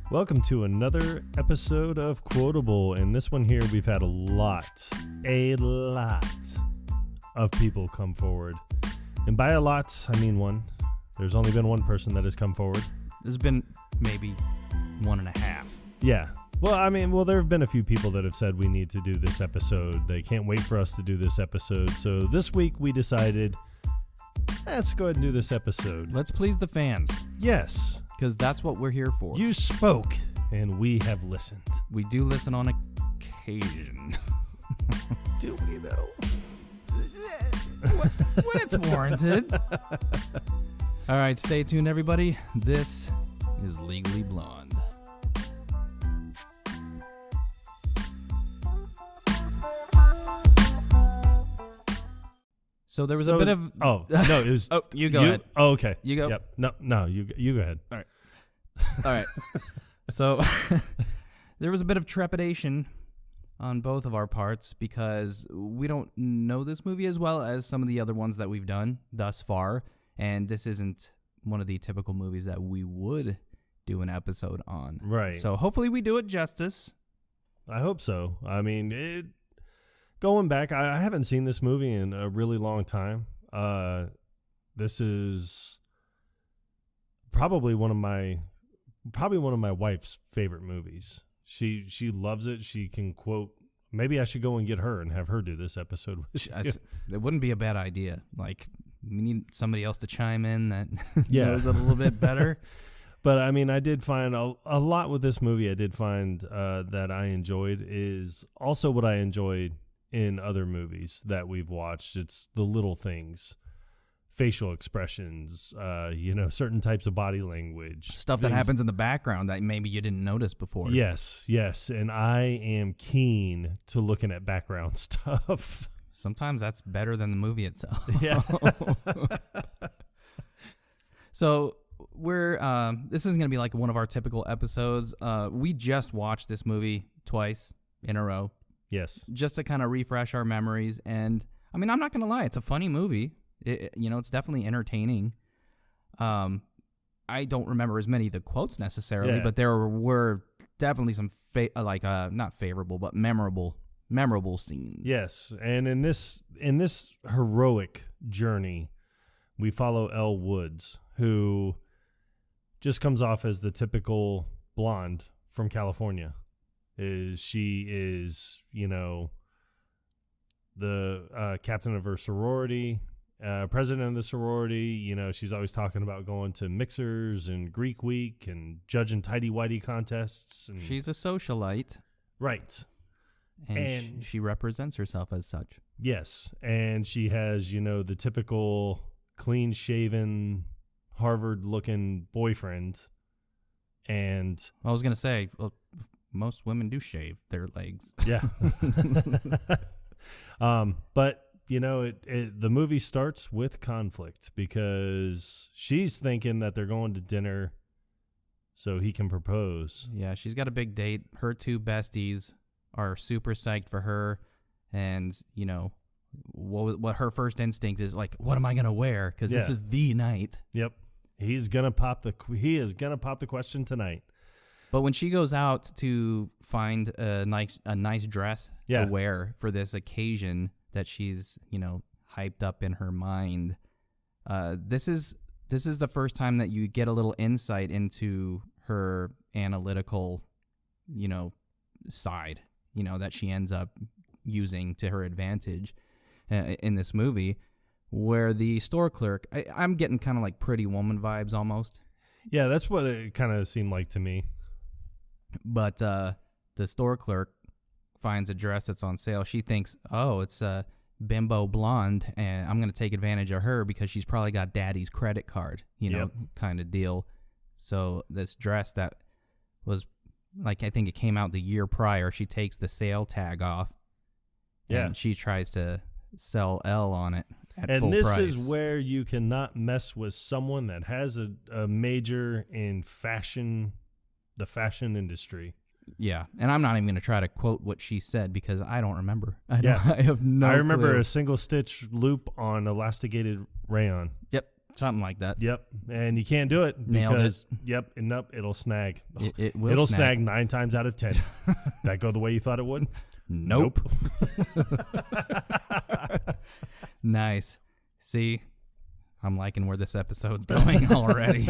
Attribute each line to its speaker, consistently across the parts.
Speaker 1: Welcome to another episode of Quotable. In this one here, we've had a lot of people come forward. And by a lot, I mean one. There's only been one person that has come forward.
Speaker 2: There's been maybe 1.5.
Speaker 1: Yeah. Well, there have been a few people that have said we need to do this episode. They can't wait for us to do this episode. So this week we decided, let's go ahead and do this episode.
Speaker 2: Let's please the fans.
Speaker 1: Yes.
Speaker 2: Because that's what we're here for.
Speaker 1: You spoke, and we have listened.
Speaker 2: We do listen on occasion.
Speaker 1: Do we, though?
Speaker 2: when it's warranted. All right, stay tuned, everybody. This is Legally Blonde. So there was a bit of...
Speaker 1: Oh, no, it was...
Speaker 2: Oh, you go ahead.
Speaker 1: Oh, okay.
Speaker 2: You go.
Speaker 1: Yep. No, you go ahead.
Speaker 2: All right. So there was a bit of trepidation on both of our parts because we don't know this movie as well as some of the other ones that we've done thus far. And this isn't one of the typical movies that we would do an episode on.
Speaker 1: Right.
Speaker 2: So hopefully we do it justice.
Speaker 1: I hope so. I mean, going back, I haven't seen this movie in a really long time. This is probably one of my wife's favorite movies. She loves it. She can quote. Maybe I should go and get her and have her do this episode with you.
Speaker 2: It wouldn't be a bad idea. Like, we need somebody else to chime in that
Speaker 1: knows
Speaker 2: it a little bit better.
Speaker 1: But, I mean, I did find a lot with this movie. I did find that I enjoyed is also what I enjoyed in other movies that we've watched. It's the little things, facial expressions, certain types of body language.
Speaker 2: Stuff that happens in the background that maybe you didn't notice before.
Speaker 1: Yes. And I am keen to looking at background stuff.
Speaker 2: Sometimes that's better than the movie itself.
Speaker 1: Yeah.
Speaker 2: So this is going to be like one of our typical episodes. We just watched this movie twice in a row.
Speaker 1: Yes.
Speaker 2: Just to kind of refresh our memories. And, I mean, I'm not going to lie. It's a funny movie. It's definitely entertaining. I don't remember as many of the quotes necessarily, but there were definitely some, not favorable, but memorable scenes.
Speaker 1: Yes. And in this heroic journey, we follow Elle Woods, who just comes off as the typical blonde from California. She is, the captain of her sorority, president of the sorority. She's always talking about going to mixers and Greek week and judging tighty-whitey contests. And
Speaker 2: she's a socialite.
Speaker 1: Right.
Speaker 2: And she represents herself as such.
Speaker 1: Yes. And she has, the typical clean-shaven, Harvard-looking boyfriend. And
Speaker 2: I was going to say, well, most women do shave their legs.
Speaker 1: Yeah. But, the movie starts with conflict because she's thinking that they're going to dinner so he can propose.
Speaker 2: Yeah, she's got a big date. Her two besties are super psyched for her. And, what her first instinct is like, what am I going to wear? Because this is the night.
Speaker 1: Yep. He is going to pop the question tonight.
Speaker 2: But when she goes out to find a nice dress to wear for this occasion that she's, hyped up in her mind, this is the first time that you get a little insight into her analytical, side, that she ends up using to her advantage in this movie, where the store clerk, I'm getting kind of like Pretty Woman vibes almost. Yeah,
Speaker 1: that's what it kind of seemed like to me.
Speaker 2: But the store clerk finds a dress that's on sale. She thinks, oh, it's a bimbo blonde, and I'm going to take advantage of her because she's probably got daddy's credit card, kind of deal. So this dress that was, like, I think it came out the year prior, she takes the sale tag off. Yeah. And she tries to sell Elle on it at full price.
Speaker 1: And this is where you cannot mess with someone that has a major in fashion, the fashion industry.
Speaker 2: Yeah, and I'm not even going to try to quote what she said because I don't remember. I have no
Speaker 1: I remember
Speaker 2: clue.
Speaker 1: a single stitch loop on elasticated rayon.
Speaker 2: Yep, Something like that.
Speaker 1: Yep. And you can't do it
Speaker 2: Nailed
Speaker 1: because, nope, it'll snag.
Speaker 2: It will
Speaker 1: It'll
Speaker 2: snag.
Speaker 1: snag 9 times out of 10. That go the way you thought it would?
Speaker 2: Nope. Nice. See, I'm liking where this episode's going already.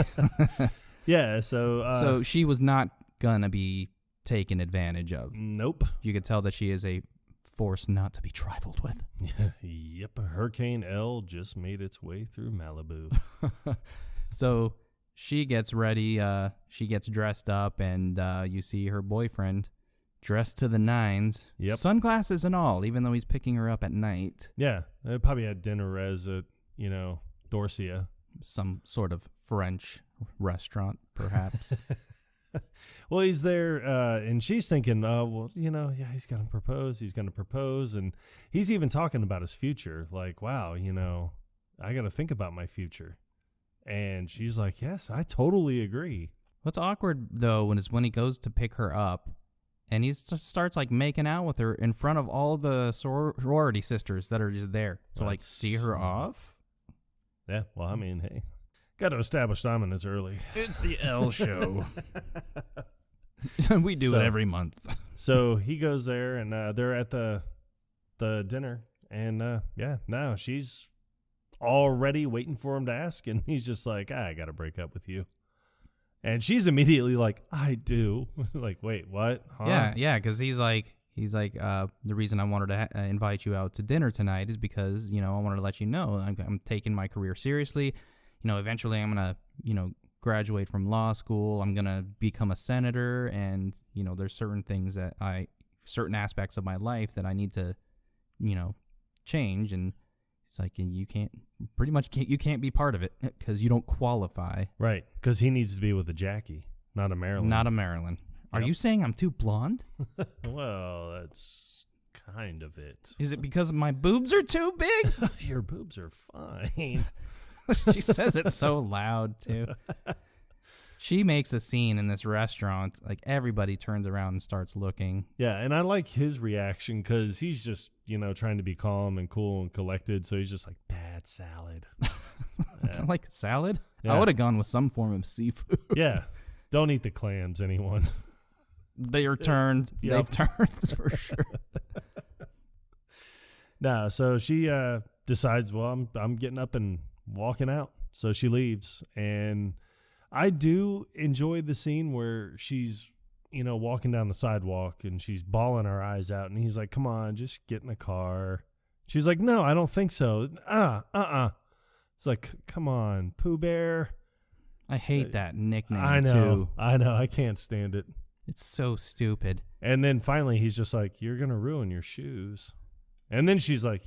Speaker 1: Yeah, so
Speaker 2: she was not going to be taken advantage of.
Speaker 1: Nope.
Speaker 2: You could tell that she is a force not to be trifled with.
Speaker 1: Yep, Hurricane Elle just made its way through Malibu.
Speaker 2: So she gets ready, she gets dressed up, and you see her boyfriend dressed to the nines, sunglasses and all, even though he's picking her up at night.
Speaker 1: Yeah, they probably had dinner at, Dorsia.
Speaker 2: Some sort of French restaurant, perhaps.
Speaker 1: Well, he's there, and she's thinking, he's going to propose. And he's even talking about his future. Like, wow, I got to think about my future. And she's like, yes, I totally agree.
Speaker 2: What's awkward, though, is when he goes to pick her up, and he starts, like, making out with her in front of all the sorority sisters that are just there to, see her off.
Speaker 1: Yeah, well, I mean, hey. Got to establish dominance early.
Speaker 2: It's the Elle show. We do it every month.
Speaker 1: So he goes there, and they're at the dinner, and now she's already waiting for him to ask, and he's just like, I got to break up with you. And she's immediately like, I do. Like, wait, what? Huh?
Speaker 2: Yeah, because he's like, the reason I wanted to invite you out to dinner tonight is because, I wanted to let you know I'm taking my career seriously. Eventually I'm going to, graduate from law school. I'm going to become a senator. And, there's certain things that certain aspects of my life that I need to, change. And it's like, you can't be part of it because you don't qualify.
Speaker 1: Right. Because he needs to be with a Jackie, not a Marilyn.
Speaker 2: Not a Marilyn. Are you saying I'm too blonde?
Speaker 1: Well, that's kind of it.
Speaker 2: Is it because my boobs are too big?
Speaker 1: Your boobs are fine.
Speaker 2: She says it so loud, too. She makes a scene in this restaurant. Like, everybody turns around and starts looking.
Speaker 1: Yeah, and I like his reaction because he's just, trying to be calm and cool and collected. So he's just like, bad salad.
Speaker 2: Yeah. Like salad?
Speaker 1: Yeah.
Speaker 2: I would have gone with some form of seafood.
Speaker 1: Yeah. Don't eat the clams, anyone.
Speaker 2: They are turned.
Speaker 1: Yep.
Speaker 2: They've turned for sure.
Speaker 1: No, so she decides, well, I'm getting up and walking out. So she leaves. And I do enjoy the scene where she's, walking down the sidewalk and she's bawling her eyes out. And he's like, come on, just get in the car. She's like, no, I don't think so. It's like, come on, Pooh Bear.
Speaker 2: I hate that nickname,
Speaker 1: I know.
Speaker 2: too.
Speaker 1: I know. I can't stand it.
Speaker 2: It's so stupid.
Speaker 1: And then finally he's just like, you're going to ruin your shoes. And then she's like,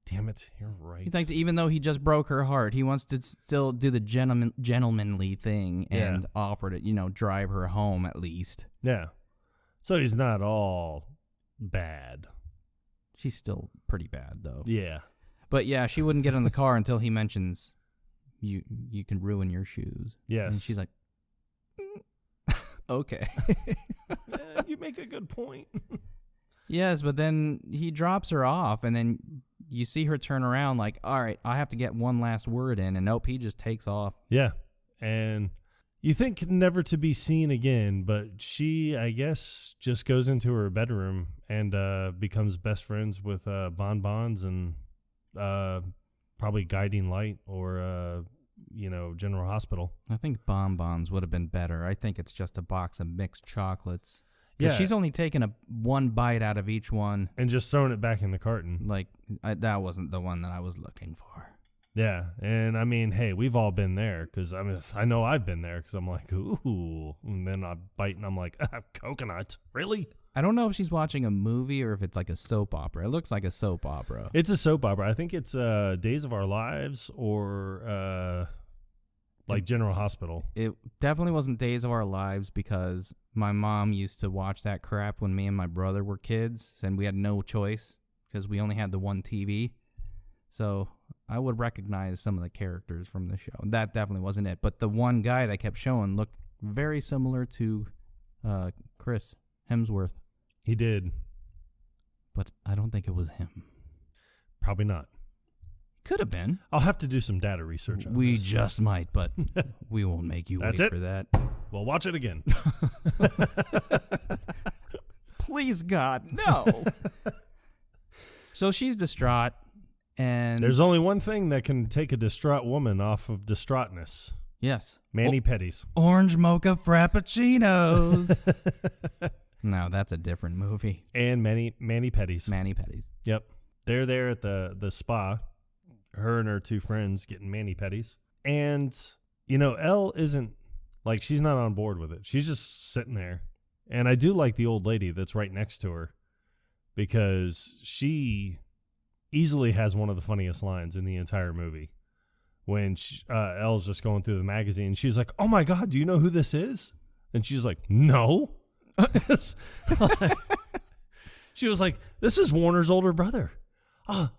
Speaker 1: damn it, you're right.
Speaker 2: He thinks even though he just broke her heart, he wants to still do the gentlemanly thing and offer to, drive her home at least.
Speaker 1: Yeah. So he's not all bad.
Speaker 2: She's still pretty bad, though.
Speaker 1: Yeah.
Speaker 2: But yeah, she wouldn't get in the car until he mentions you can ruin your shoes.
Speaker 1: Yes.
Speaker 2: And she's like, okay.
Speaker 1: You make a good point.
Speaker 2: Yes, but then he drops her off, and then you see her turn around like, all right, I have to get one last word in, and nope, he just takes off.
Speaker 1: Yeah. And you think never to be seen again, but she, I guess, just goes into her bedroom and becomes best friends with Bonbons and probably Guiding Light or, General Hospital.
Speaker 2: I think Bonbons would have been better. I think it's just a box of mixed chocolates.
Speaker 1: Yeah.
Speaker 2: She's only taken one bite out of each one.
Speaker 1: And just throwing it back in the carton.
Speaker 2: Like, that wasn't the one that I was looking for.
Speaker 1: Yeah. And I mean, hey, we've all been there because I know I've been there because I'm like, ooh. And then I bite and I'm like, coconut. Really?
Speaker 2: I don't know if she's watching a movie or if it's like a soap opera. It looks like a soap opera.
Speaker 1: It's a soap opera. I think it's Days of Our Lives or like General Hospital.
Speaker 2: It definitely wasn't Days of Our Lives because my mom used to watch that crap when me and my brother were kids, and we had no choice because we only had the one TV. So I would recognize some of the characters from the show. That definitely wasn't it. But the one guy that kept showing looked very similar to Chris Hemsworth.
Speaker 1: He did.
Speaker 2: But I don't think it was him.
Speaker 1: Probably not.
Speaker 2: Could have been.
Speaker 1: I'll have to do some data research on
Speaker 2: We
Speaker 1: this.
Speaker 2: just might, but we won't make you
Speaker 1: That's
Speaker 2: wait
Speaker 1: it?
Speaker 2: for that.
Speaker 1: We'll watch it again.
Speaker 2: Please, God, no. So she's distraught, and
Speaker 1: There's only one thing that can take a distraught woman off of distraughtness.
Speaker 2: yes,
Speaker 1: Mani Pedis.
Speaker 2: orange mocha frappuccinos. No, that's a different movie.
Speaker 1: And Mani Pedis.
Speaker 2: Mani Pedis.
Speaker 1: Yep. They're there at the spa, her and her two friends getting Mani Pedis. And, Elle isn't, like, she's not on board with it. She's just sitting there. And I do like the old lady that's right next to her because she easily has one of the funniest lines in the entire movie. When Elle's just going through the magazine, she's like, "Oh my God, do you know who this is?" And she's like, "No." She was like, "This is Warner's older brother.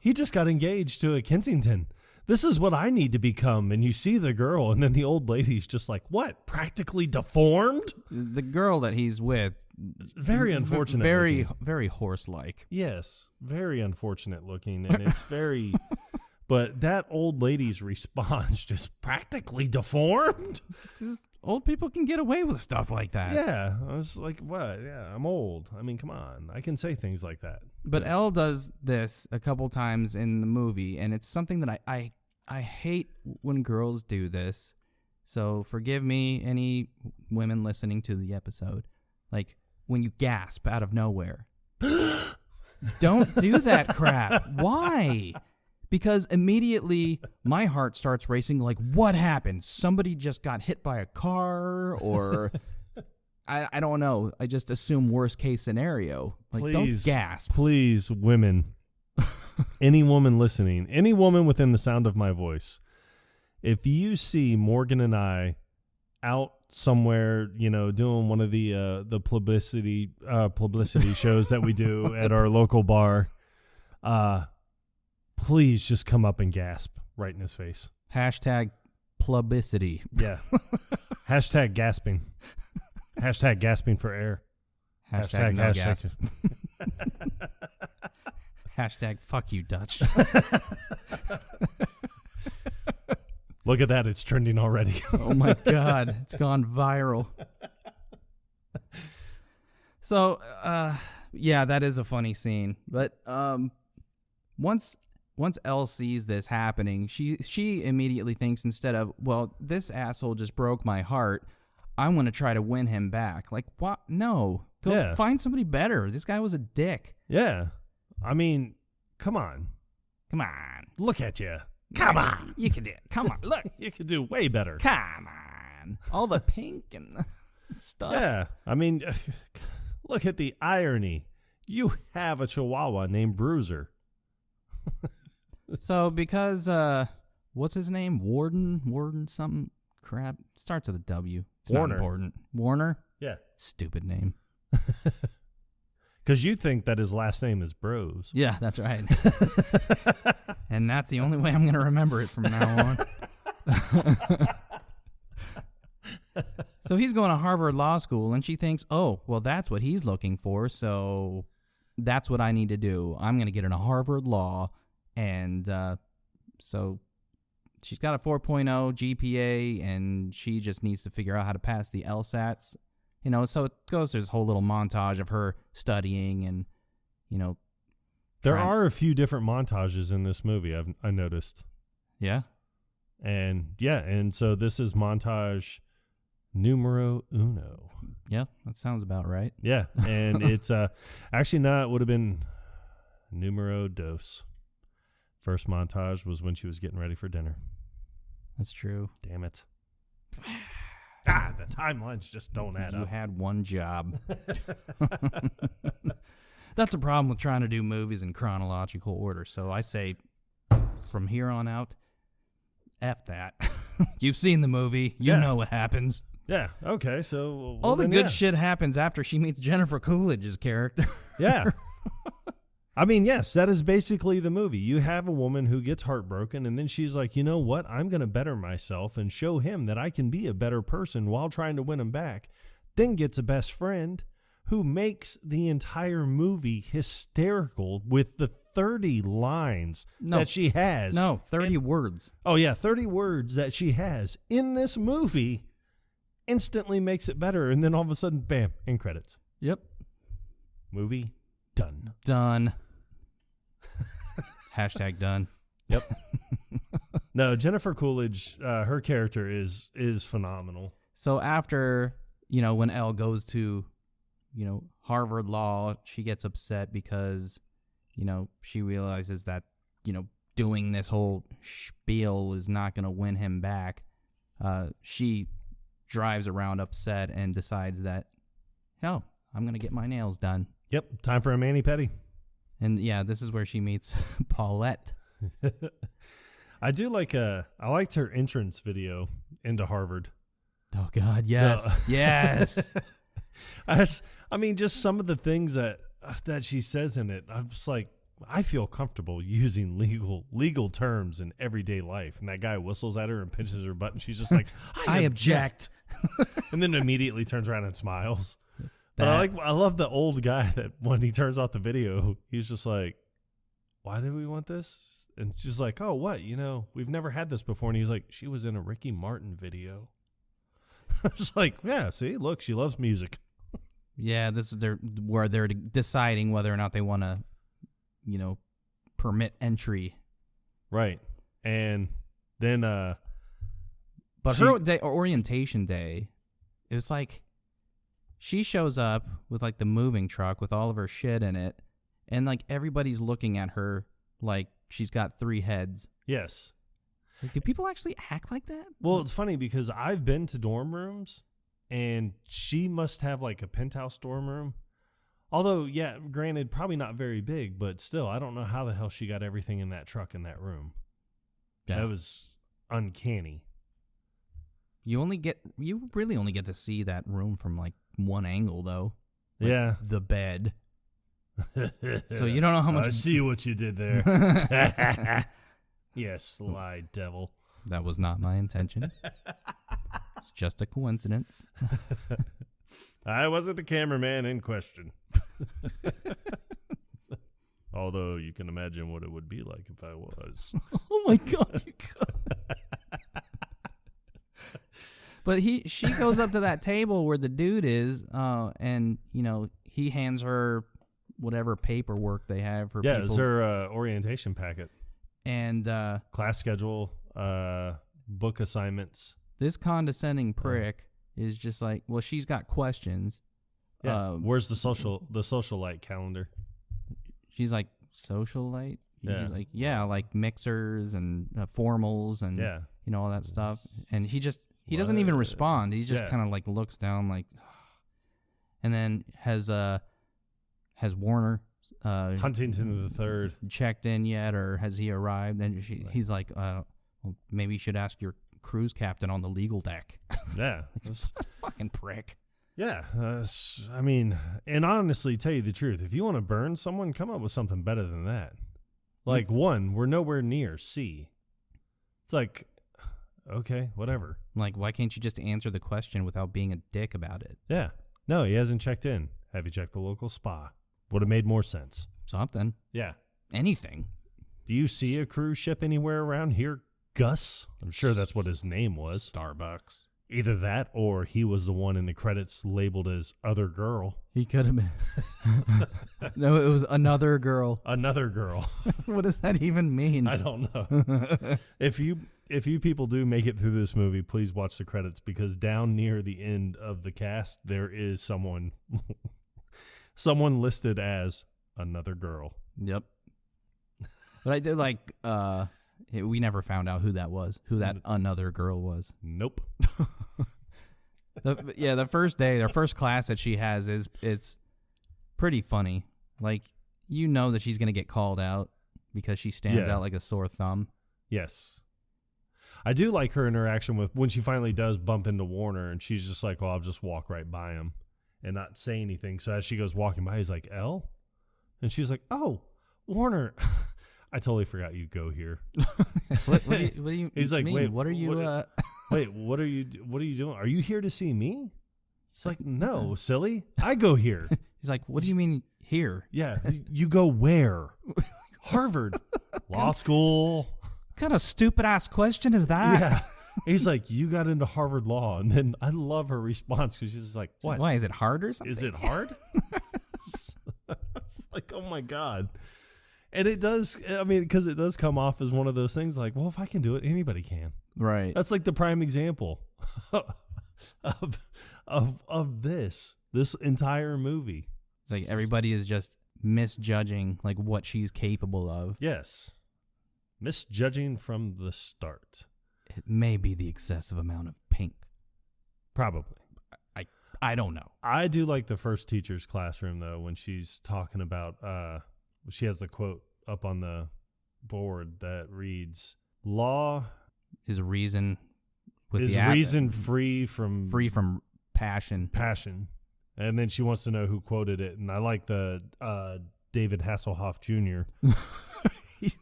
Speaker 1: He just got engaged to a Kensington. This is what I need to become." And you see the girl, and then the old lady's just like, "What? Practically deformed?"
Speaker 2: The girl that he's with,
Speaker 1: Very unfortunate.
Speaker 2: very,
Speaker 1: looking.
Speaker 2: very horse-like.
Speaker 1: Yes, very unfortunate looking, and it's very. But that old lady's response, just practically deformed.
Speaker 2: Just, old people can get away with stuff like that.
Speaker 1: Yeah, I was like, "What? Yeah, I'm old. I mean, come on, I can say things like that."
Speaker 2: But Elle does this a couple times in the movie, and it's something that I hate when girls do this. So forgive me, any women listening to the episode. Like, when you gasp out of nowhere. Don't do that crap. Why? Because immediately my heart starts racing like, what happened? Somebody just got hit by a car, or I don't know. I just assume worst case scenario. Like,
Speaker 1: Please,
Speaker 2: don't gasp.
Speaker 1: Please, women, any woman listening, any woman within the sound of my voice, if you see Morgan and I out somewhere, doing one of the publicity shows that we do at our local bar, please just come up and gasp right in his face.
Speaker 2: Hashtag publicity.
Speaker 1: Yeah. Hashtag gasping. Hashtag gasping for air.
Speaker 2: Hashtag no gasp.
Speaker 1: Hashtag.
Speaker 2: Hashtag fuck you, Dutch.
Speaker 1: Look at that. It's trending already.
Speaker 2: Oh, my God. It's gone viral. So, yeah, that is a funny scene. But once Elle sees this happening, she immediately thinks, instead of, well, this asshole just broke my heart, I'm going to try to win him back. Like, what? No. Go find somebody better. This guy was a dick.
Speaker 1: Yeah. I mean, come on.
Speaker 2: Come on.
Speaker 1: Look at you. Come on.
Speaker 2: You can do it. Come on. Look.
Speaker 1: You could do way better.
Speaker 2: Come on. All the pink and stuff.
Speaker 1: Yeah. I mean, look at the irony. You have a chihuahua named Bruiser.
Speaker 2: So because, what's his name? Warden something crap. Starts with a W. It's
Speaker 1: Warner.
Speaker 2: not important. Warner?
Speaker 1: Yeah.
Speaker 2: Stupid name.
Speaker 1: Because you think that his last name is Bros.
Speaker 2: Yeah, that's right. And that's the only way I'm going to remember it from now on. So he's going to Harvard Law School, and she thinks, oh, well, that's what he's looking for, so that's what I need to do. I'm going to get into Harvard Law, and so she's got a 4.0 GPA, and she just needs to figure out how to pass the LSATs. So it goes through this whole little montage of her studying and,
Speaker 1: There are a few different montages in this movie, I noticed.
Speaker 2: Yeah.
Speaker 1: And so this is montage numero uno.
Speaker 2: Yeah, that sounds about right.
Speaker 1: Yeah, and it's actually not, it would have been numero dos. First montage was when she was getting ready for dinner.
Speaker 2: That's true.
Speaker 1: Damn it. The timelines just don't add
Speaker 2: You
Speaker 1: up.
Speaker 2: had one job. That's the problem with trying to do movies in chronological order. So I say, from here on out, F that. You've seen the movie. You know what happens.
Speaker 1: Yeah, okay, so...
Speaker 2: All the good shit happens after she meets Jennifer Coolidge's character.
Speaker 1: Yeah. I mean, yes, that is basically the movie. You have a woman who gets heartbroken, and then she's like, you know what? I'm going to better myself and show him that I can be a better person while trying to win him back. Then gets a best friend who makes the entire movie hysterical with the 30 lines that she has.
Speaker 2: No, 30 words.
Speaker 1: Oh, yeah, 30 words that she has in this movie instantly makes it better. And then all of a sudden, bam, end credits.
Speaker 2: Yep.
Speaker 1: Movie done.
Speaker 2: Done. Hashtag done.
Speaker 1: Yep. No, Jennifer Coolidge, her character is phenomenal.
Speaker 2: So after, when Elle goes to, Harvard Law, she gets upset because, she realizes that, doing this whole spiel is not going to win him back. She drives around upset and decides that, hell, I'm going to get my nails done.
Speaker 1: Yep, time for a Mani Pedi.
Speaker 2: And yeah, this is where she meets Paulette.
Speaker 1: I liked her entrance video into Harvard.
Speaker 2: Oh God, yes.
Speaker 1: No.
Speaker 2: Yes.
Speaker 1: I mean, just some of the things that she says in it, I'm just like, I feel comfortable using legal terms in everyday life. And that guy whistles at her and pinches her butt, and she's just like, I object. And then immediately turns around and smiles. But I love the old guy that when he turns off the video, he's just like, why did we want this? And she's like, oh, what? We've never had this before. And he's like, she was in a Ricky Martin video. It's like, yeah, see, look, she loves music.
Speaker 2: Yeah, this is where they're deciding whether or not they want to, permit entry.
Speaker 1: Right. And then
Speaker 2: but her orientation day, it was like she shows up with like the moving truck with all of her shit in it, and like everybody's looking at her like she's got 3 heads.
Speaker 1: Yes.
Speaker 2: It's like, do people actually act like that?
Speaker 1: Well, it's funny because I've been to dorm rooms, and she must have like a penthouse dorm room. Although, yeah, granted, probably not very big, but still, I don't know how the hell she got everything in that truck in that room. Yeah. That was uncanny.
Speaker 2: You really only get to see that room from like one angle, though. Like
Speaker 1: yeah.
Speaker 2: The bed. So you don't know how much.
Speaker 1: I see what you did there. Yes, sly devil.
Speaker 2: That was not my intention. It's just a coincidence.
Speaker 1: I wasn't the cameraman in question. Although you can imagine what it would be like if I was.
Speaker 2: Oh my God, you could. But she goes up to that table where the dude is, and he hands her whatever paperwork they have for people.
Speaker 1: Yeah, it's her orientation packet.
Speaker 2: And
Speaker 1: class schedule, book assignments.
Speaker 2: This condescending prick is just like, well, she's got questions.
Speaker 1: Yeah. Where's the socialite calendar?
Speaker 2: She's like, socialite?
Speaker 1: Yeah.
Speaker 2: He's like, yeah, like mixers and formals and all that stuff. And he doesn't even respond. He just kind of like looks down like, and then has Warner
Speaker 1: Huntington III
Speaker 2: checked in yet, or has he arrived? And he's like, well, maybe you should ask your cruise captain on the legal deck.
Speaker 1: Yeah.
Speaker 2: Fucking prick.
Speaker 1: Yeah. I mean, and honestly, tell you the truth, if you want to burn someone, come up with something better than that. Like, one, we're nowhere near C. It's like, okay, whatever.
Speaker 2: Like, why can't you just answer the question without being a dick about it?
Speaker 1: Yeah. No, he hasn't checked in. Have you checked the local spa? Would have made more sense.
Speaker 2: Something.
Speaker 1: Yeah.
Speaker 2: Anything.
Speaker 1: Do you see a cruise ship anywhere around here, Gus? I'm sure that's what his name was.
Speaker 2: Starbucks.
Speaker 1: Either that or he was the one in the credits labeled as other girl.
Speaker 2: He could have been. No, it was another girl.
Speaker 1: Another girl.
Speaker 2: What does that even mean?
Speaker 1: I don't know. If you people do make it through this movie, please watch the credits, because down near the end of the cast, there is someone listed as another girl.
Speaker 2: Yep. But I did like, we never found out who that was, who that another girl was.
Speaker 1: Nope.
Speaker 2: The first day, their first class that she has it's pretty funny. Like, that she's going to get called out because she stands out like a sore thumb.
Speaker 1: Yes. I do like her interaction with when she finally does bump into Warner, and she's just like, well, I'll just walk right by him and not say anything. So as she goes walking by, he's like, Elle? And she's like, oh, Warner, I totally forgot you go here.
Speaker 2: What do you
Speaker 1: he's like,
Speaker 2: mean?
Speaker 1: wait,
Speaker 2: what are you
Speaker 1: wait, what are you doing? Are you here to see me? She's like, no, silly. I go here.
Speaker 2: He's like, what do you mean here?
Speaker 1: Yeah. You go where? Harvard. Law school.
Speaker 2: What kind of stupid-ass question is that?
Speaker 1: Yeah. He's like, you got into Harvard Law. And then I love her response because she's just like, what?
Speaker 2: Why? Is it hard or something?
Speaker 1: Is it hard? It's like, oh, my God. And it does, I mean, because it does come off as one of those things like, well, if I can do it, anybody can.
Speaker 2: Right.
Speaker 1: That's like the prime example of this entire movie.
Speaker 2: It's like everybody is just misjudging like what she's capable of.
Speaker 1: Yes. Misjudging from the start.
Speaker 2: It may be the excessive amount of pink.
Speaker 1: Probably.
Speaker 2: I don't know.
Speaker 1: I do like the first teacher's classroom, though, when she's talking about, she has the quote up on the board that reads, law
Speaker 2: is reason with
Speaker 1: is
Speaker 2: the
Speaker 1: reason free from
Speaker 2: passion.
Speaker 1: And then she wants to know who quoted it. And I like the David Hasselhoff Jr.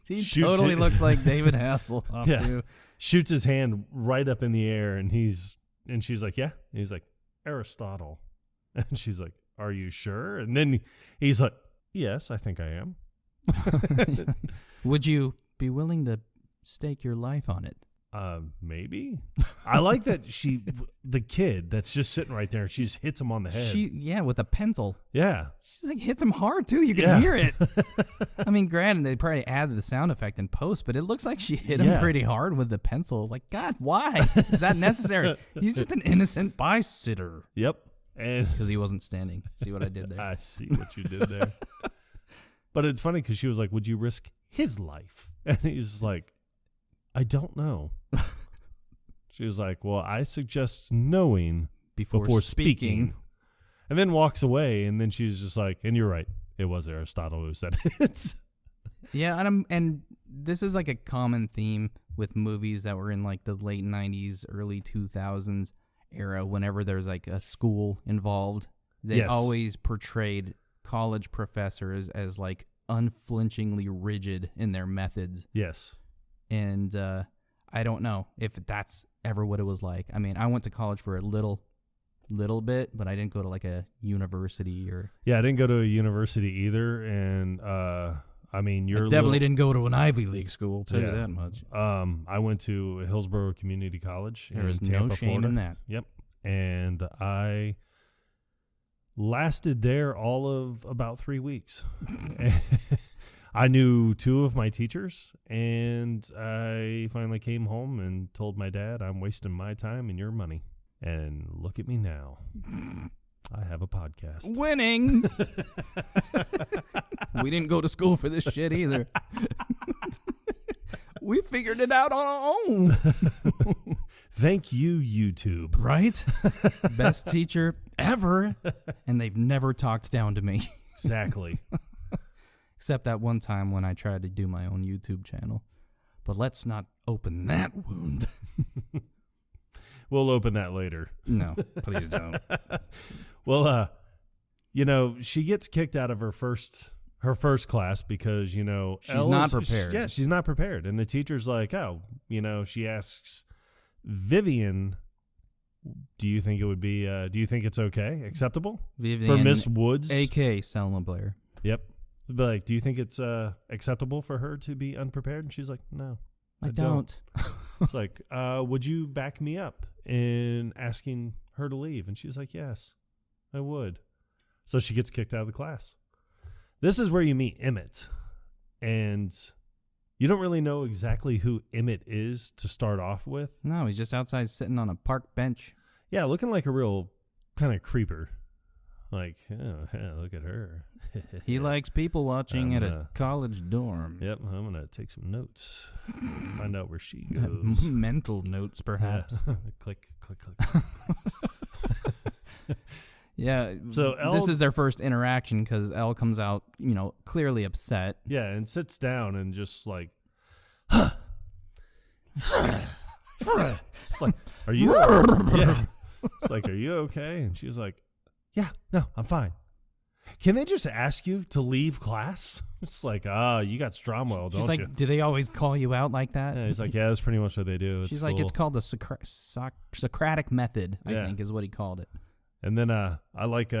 Speaker 2: he totally looks like David Hasselhoff, too.
Speaker 1: Shoots his hand right up in the air, and she's like, yeah. And he's like, Aristotle. And she's like, are you sure? And then he's like, yes, I think I am.
Speaker 2: Would you be willing to stake your life on it?
Speaker 1: Maybe. I like that the kid that's just sitting right there, she just hits him on the head.
Speaker 2: With a pencil.
Speaker 1: Yeah.
Speaker 2: She's like, hits him hard, too. You can hear it. I mean, granted, they probably added the sound effect in post, but it looks like she hit him pretty hard with the pencil. Like, God, why? Is that necessary? He's just an innocent bystander.
Speaker 1: Yep. And
Speaker 2: because he wasn't standing. See what I did there?
Speaker 1: I see what you did there. But it's funny because she was like, would you risk his life? And he's like, I don't know. She was like, well, I suggest knowing before speaking. And then walks away. And then she's just like, and you're right. It was Aristotle who said it.
Speaker 2: Yeah. And this is like a common theme with movies that were in like the late 90s, early 2000s era. Whenever there's like a school involved, they always portrayed college professors as like unflinchingly rigid in their methods.
Speaker 1: Yes.
Speaker 2: And I don't know if that's ever what it was like. I mean, I went to college for a little bit, but I didn't go to like a university or. Yeah,
Speaker 1: I didn't go to a university either, and I mean, I
Speaker 2: definitely didn't go to an Ivy League school. I'll tell you that much.
Speaker 1: I went to Hillsborough Community College.
Speaker 2: There is
Speaker 1: Tampa,
Speaker 2: no shame
Speaker 1: Florida.
Speaker 2: in that.
Speaker 1: Yep, and I lasted there all of about 3 weeks. I knew 2 of my teachers, and I finally came home and told my dad, I'm wasting my time and your money. And look at me now. I have a podcast.
Speaker 2: Winning! We didn't go to school for this shit either. We figured it out on our own.
Speaker 1: Thank you, YouTube.
Speaker 2: Right? Best teacher ever. And they've never talked down to me.
Speaker 1: Exactly.
Speaker 2: Except that one time when I tried to do my own YouTube channel. But let's not open that wound.
Speaker 1: We'll open that later.
Speaker 2: No, please don't.
Speaker 1: Well, she gets kicked out of her first class because, she's
Speaker 2: not prepared.
Speaker 1: She's not prepared. And the teacher's like, she asks Vivian, do you think it's okay, acceptable
Speaker 2: Vivian,
Speaker 1: for Miss Woods?
Speaker 2: A.K.A. Selma Blair.
Speaker 1: Yep. But like, do you think it's acceptable for her to be unprepared? And she's like, no,
Speaker 2: I don't.
Speaker 1: It's like, would you back me up in asking her to leave? And she's like, yes, I would. So she gets kicked out of the class. This is where you meet Emmett. And you don't really know exactly who Emmett is to start off with.
Speaker 2: No, he's just outside sitting on a park bench.
Speaker 1: Yeah, looking like a real kind of creeper. Like, oh, yeah, look at her.
Speaker 2: He likes people watching at a college dorm.
Speaker 1: Yep, I'm going to take some notes. Find out where she goes.
Speaker 2: Mental notes, perhaps.
Speaker 1: Yeah. Click, click, click.
Speaker 2: Yeah,
Speaker 1: so
Speaker 2: this is their first interaction because Elle comes out, clearly upset.
Speaker 1: Yeah, and sits down and just like, it's like, are you? Yeah. It's like, are you okay? And she's like, yeah, no, I'm fine. Can they just ask you to leave class? It's like, you got Stromwell, don't you?
Speaker 2: She's like, do they always call you out like that?
Speaker 1: Yeah, he's like, yeah, that's pretty much what they do.
Speaker 2: She's like, it's called the Socratic method, I think is what he called it.
Speaker 1: And then I like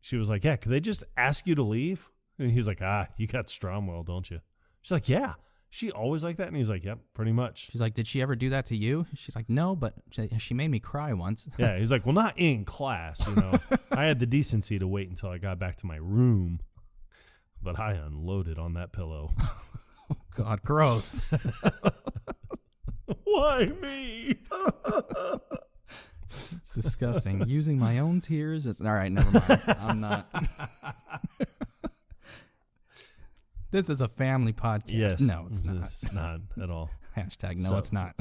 Speaker 1: she was like, yeah, could they just ask you to leave? And he's like, you got Stromwell, don't you? She's like, yeah. She always like that? And he's like, yep, pretty much.
Speaker 2: She's like, did she ever do that to you? She's like, no, but she made me cry once.
Speaker 1: Yeah, he's like, well, not in class, you know. I had the decency to wait until I got back to my room, but I unloaded on that pillow.
Speaker 2: Oh, God, gross.
Speaker 1: Why me?
Speaker 2: It's disgusting. Using my own tears. All right, never mind. I'm not. This is a family podcast.
Speaker 1: Yes.
Speaker 2: No, it's not.
Speaker 1: It's not at all.
Speaker 2: Hashtag no, it's not.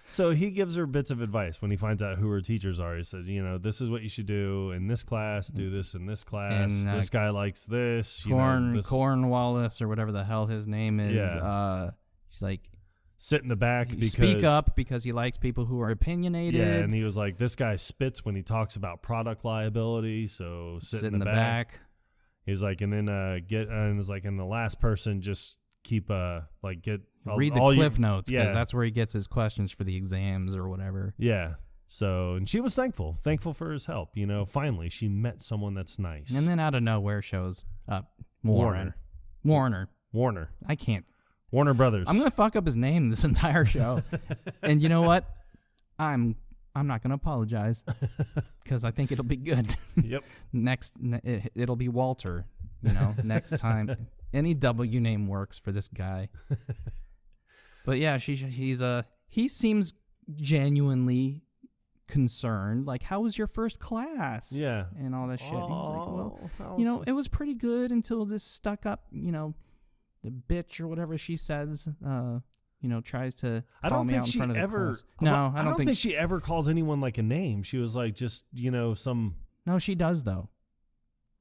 Speaker 1: So he gives her bits of advice when he finds out who her teachers are. He says, you know, this is what you should do in this class, do this in this class.
Speaker 2: And,
Speaker 1: this guy likes this.
Speaker 2: Cornwallis or whatever the hell his name is.
Speaker 1: Yeah.
Speaker 2: She's like,
Speaker 1: sit in the back because
Speaker 2: speak up because he likes people who are opinionated.
Speaker 1: Yeah, and he was like, this guy spits when he talks about product liability, so sit in the back. He's like, and then and it's like, and the last person just keep get
Speaker 2: read the cliff notes because that's where he gets his questions for the exams or whatever.
Speaker 1: Yeah. So, and she was thankful for his help. You know, finally she met someone that's nice.
Speaker 2: And then out of nowhere shows up Warner. I can't.
Speaker 1: Warner Brothers.
Speaker 2: I'm gonna fuck up his name this entire show, and you know what? I'm not gonna apologize because I think it'll be good.
Speaker 1: Yep.
Speaker 2: It'll be Walter. You know, next time any W name works for this guy. But yeah, he seems genuinely concerned. Like, how was your first class?
Speaker 1: Yeah.
Speaker 2: And all that shit. And he's like, well, you know, it was pretty good until this stuck up, you know, the bitch or whatever she says, you know, tries to call me out in front of the class. No, I don't think
Speaker 1: she ever calls anyone like a name. She was like, just, you know, some.
Speaker 2: No, she does though.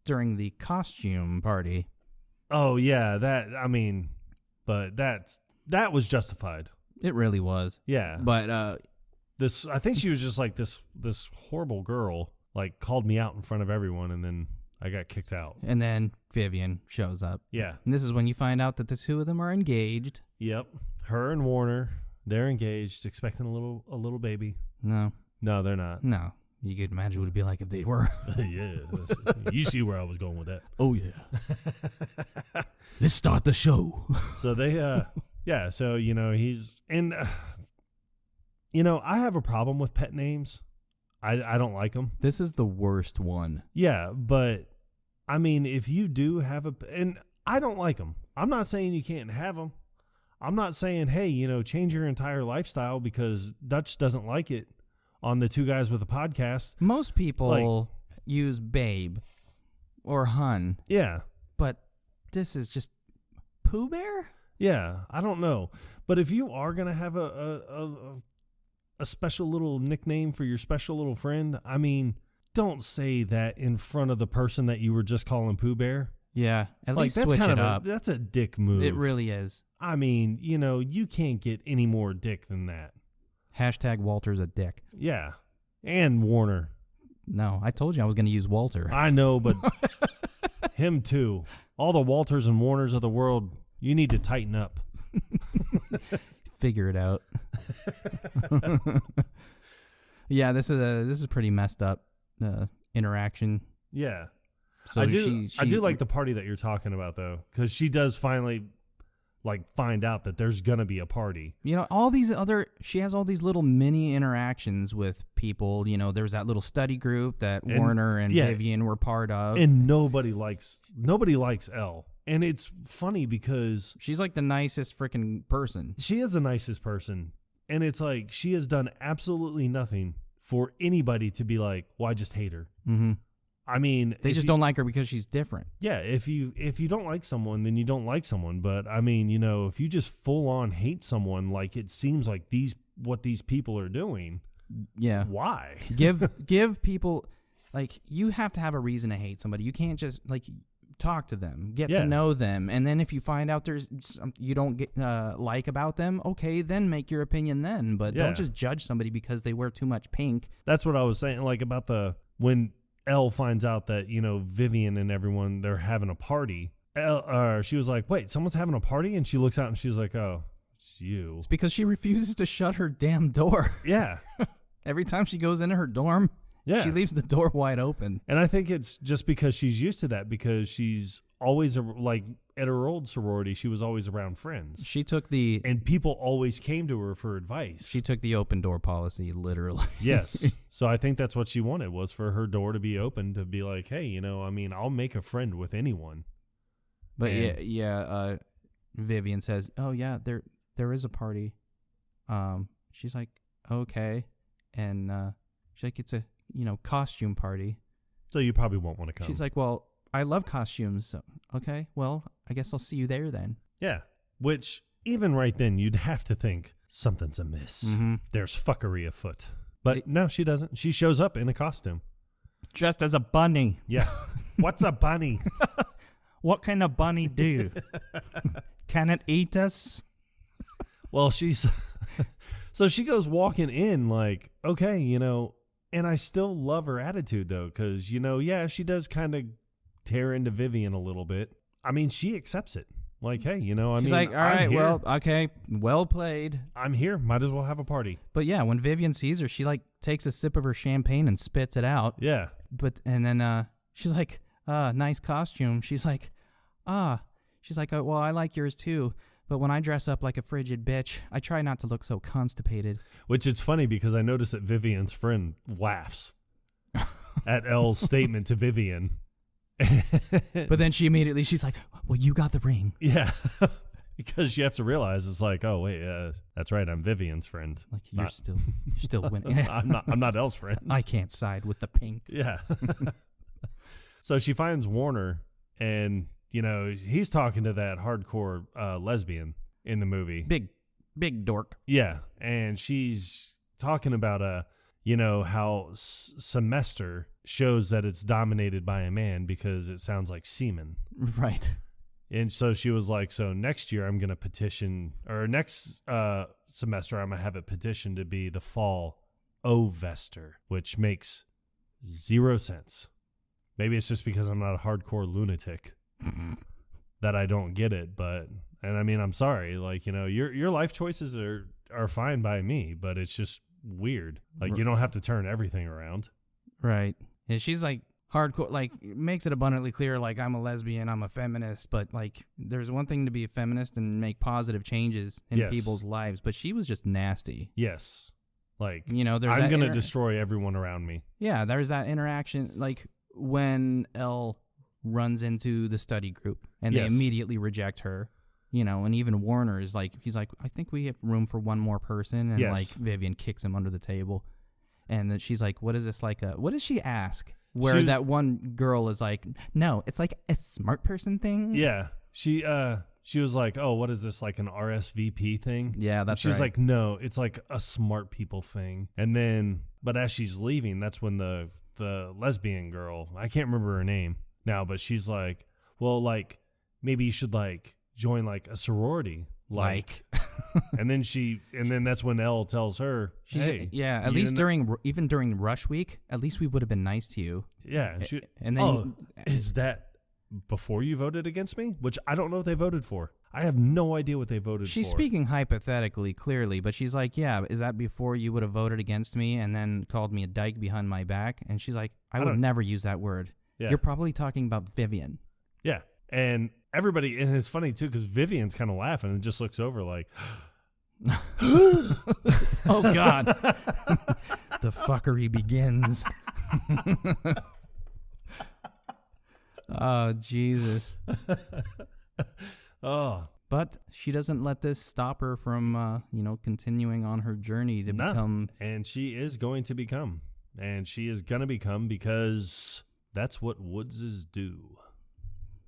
Speaker 2: During the costume party.
Speaker 1: Oh yeah, but that was justified.
Speaker 2: It really was.
Speaker 1: Yeah.
Speaker 2: But
Speaker 1: I think she was just like this horrible girl, like called me out in front of everyone, and then I got kicked out.
Speaker 2: And then Vivian shows up.
Speaker 1: Yeah.
Speaker 2: And this is when you find out that the two of them are engaged.
Speaker 1: Yep. Her and Warner, they're engaged, expecting a little baby.
Speaker 2: No,
Speaker 1: they're not.
Speaker 2: No. You could imagine what it'd be like if they were.
Speaker 1: Yeah. You see where I was going with that.
Speaker 2: Oh, yeah. Let's start the show.
Speaker 1: So they, yeah. So, you know, and, you know, I have a problem with pet names. I don't like them.
Speaker 2: This is the worst one.
Speaker 1: Yeah. But, I mean, if you do have and I don't like them. I'm not saying you can't have them. I'm not saying, hey, you know, change your entire lifestyle because Dutch doesn't like it. On the Two Guys with a Podcast.
Speaker 2: Most people use Babe or Hun.
Speaker 1: Yeah.
Speaker 2: But this is just Pooh Bear?
Speaker 1: Yeah, I don't know. But if you are going to have a special little nickname for your special little friend, I mean, don't say that in front of the person that you were just calling Pooh Bear.
Speaker 2: Yeah, at least
Speaker 1: that's
Speaker 2: switch
Speaker 1: kind
Speaker 2: it
Speaker 1: of
Speaker 2: up.
Speaker 1: That's a dick move.
Speaker 2: It really is.
Speaker 1: I mean, you know, you can't get any more dick than that.
Speaker 2: Hashtag Walter's a dick.
Speaker 1: Yeah. And Warner.
Speaker 2: No, I told you I was going to use Walter.
Speaker 1: I know, but him too. All the Walters and Warners of the world, you need to tighten up.
Speaker 2: Figure it out. Yeah, this is pretty messed up interaction.
Speaker 1: Yeah.
Speaker 2: So
Speaker 1: I do like the party that you're talking about, though, because she does finally find out that there's gonna be a party.
Speaker 2: You know, she has all these little mini interactions with people. You know, there's that little study group that Warner and Vivian were part of,
Speaker 1: and nobody likes Elle. And it's funny because
Speaker 2: she's like the nicest freaking person.
Speaker 1: She is the nicest person, and it's like she has done absolutely nothing for anybody to be like, well, I just hate her.
Speaker 2: Mm-hmm.
Speaker 1: I mean,
Speaker 2: they just don't like her because she's different.
Speaker 1: Yeah, if you don't like someone, then you don't like someone. But I mean, you know, if you just full on hate someone, like it seems like what these people are doing.
Speaker 2: Yeah.
Speaker 1: Why?
Speaker 2: give people, like, you have to have a reason to hate somebody. You can't just talk to them, get to know them, and then if you find out there's something you don't get like about them, okay, then make your opinion then. But don't just judge somebody because they wear too much pink.
Speaker 1: That's what I was saying, like about when Elle finds out that, you know, Vivian and everyone, they're having a party. She was like, wait, someone's having a party? And she looks out and she's like, oh, it's you.
Speaker 2: It's because she refuses to shut her damn door.
Speaker 1: Yeah.
Speaker 2: Every time she goes into her dorm, she leaves the door wide open.
Speaker 1: And I think it's just because she's used to that, because she's always, like, at her old sorority, she was always around friends.
Speaker 2: She took
Speaker 1: and people always came to her for advice.
Speaker 2: She took the open door policy, literally.
Speaker 1: Yes. So I think that's what she wanted, was for her door to be open, to be like, hey, I'll make a friend with anyone.
Speaker 2: But Vivian says, oh, yeah, there is a party. She's like, okay. And she's like, it's a, costume party.
Speaker 1: So you probably won't want to come.
Speaker 2: She's like, well, I love costumes. So, okay, well, I guess I'll see you there then.
Speaker 1: Yeah. Which, even right then, you'd have to think something's amiss.
Speaker 2: Mm-hmm.
Speaker 1: There's fuckery afoot. But no, she doesn't. She shows up in a costume.
Speaker 2: Dressed as a bunny.
Speaker 1: Yeah. What's a bunny?
Speaker 2: What can a bunny do? Can it eat us?
Speaker 1: Well, so she goes walking in like, okay, and I still love her attitude, though, because, she does kind of tear into Vivian a little bit. I mean, she accepts it. Like, hey, she's
Speaker 2: like, all right, well, okay, well played.
Speaker 1: I'm here. Might as well have a party.
Speaker 2: But yeah, when Vivian sees her, she like takes a sip of her champagne and spits it out.
Speaker 1: Yeah.
Speaker 2: And then she's like, nice costume. She's like, well, I like yours too. But when I dress up like a frigid bitch, I try not to look so constipated.
Speaker 1: Which it's funny because I noticed that Vivian's friend laughs at Elle's statement to Vivian.
Speaker 2: But then she's like, well, you got the ring.
Speaker 1: Yeah. Because you have to realize it's like, oh, wait, that's right. I'm Vivian's friend.
Speaker 2: Like, you're still winning.
Speaker 1: I'm not Elle's friend.
Speaker 2: I can't side with the pink.
Speaker 1: Yeah. So she finds Warner, and, he's talking to that hardcore lesbian in the movie.
Speaker 2: Big dork.
Speaker 1: Yeah. And she's talking about, how semester shows that it's dominated by a man because it sounds like semen.
Speaker 2: Right.
Speaker 1: And so she was like, so next year I'm going to petition, or next semester I'm going to have it petitioned to be the fall ovester, which makes 0 sense. Maybe it's just because I'm not a hardcore lunatic that I don't get it. And I mean, I'm sorry. Like, your life choices are fine by me, but it's just weird. Like, you don't have to turn everything around.
Speaker 2: Right. And she's like hardcore, like makes it abundantly clear, like, I'm a lesbian, I'm a feminist, but like there's one thing to be a feminist and make positive changes in people's lives, but she was just nasty.
Speaker 1: Yes. Like,
Speaker 2: there's
Speaker 1: I'm going to destroy everyone around me. Yeah,
Speaker 2: there's that interaction, like when Elle runs into the study group and they immediately reject her. And even Warner is like, he's like, I think we have room for one more person. And like Vivian kicks him under the table. And then she's like, what is this like? What does she ask? Where that one girl is like, no, it's like a smart person thing.
Speaker 1: Yeah. She was like, oh, what is this, like an RSVP thing?
Speaker 2: Yeah, that's right.
Speaker 1: She's like, no, it's like a smart people thing. And then, but as she's leaving, that's when the lesbian girl, I can't remember her name now, but she's like, well, like, maybe you should like join like a sorority. Like. and then that's when Elle tells her, hey.
Speaker 2: Yeah, at least during rush week, at least we would have been nice to you.
Speaker 1: Yeah.
Speaker 2: And then
Speaker 1: is that before you voted against me? Which I don't know what they voted for. I have no idea what they voted for.
Speaker 2: She's speaking hypothetically, clearly, but she's like, yeah, is that before you would have voted against me and then called me a dyke behind my back? And she's like, I would never use that word. Yeah. You're probably talking about Vivian.
Speaker 1: Yeah. And everybody, and it's funny too, because Vivian's kind of laughing and just looks over like,
Speaker 2: oh God, the fuckery begins. Oh, Jesus.
Speaker 1: Oh.
Speaker 2: But she doesn't let this stop her from, continuing on her journey to become.
Speaker 1: And she is going to become. And she is going to become because that's what Woodses do.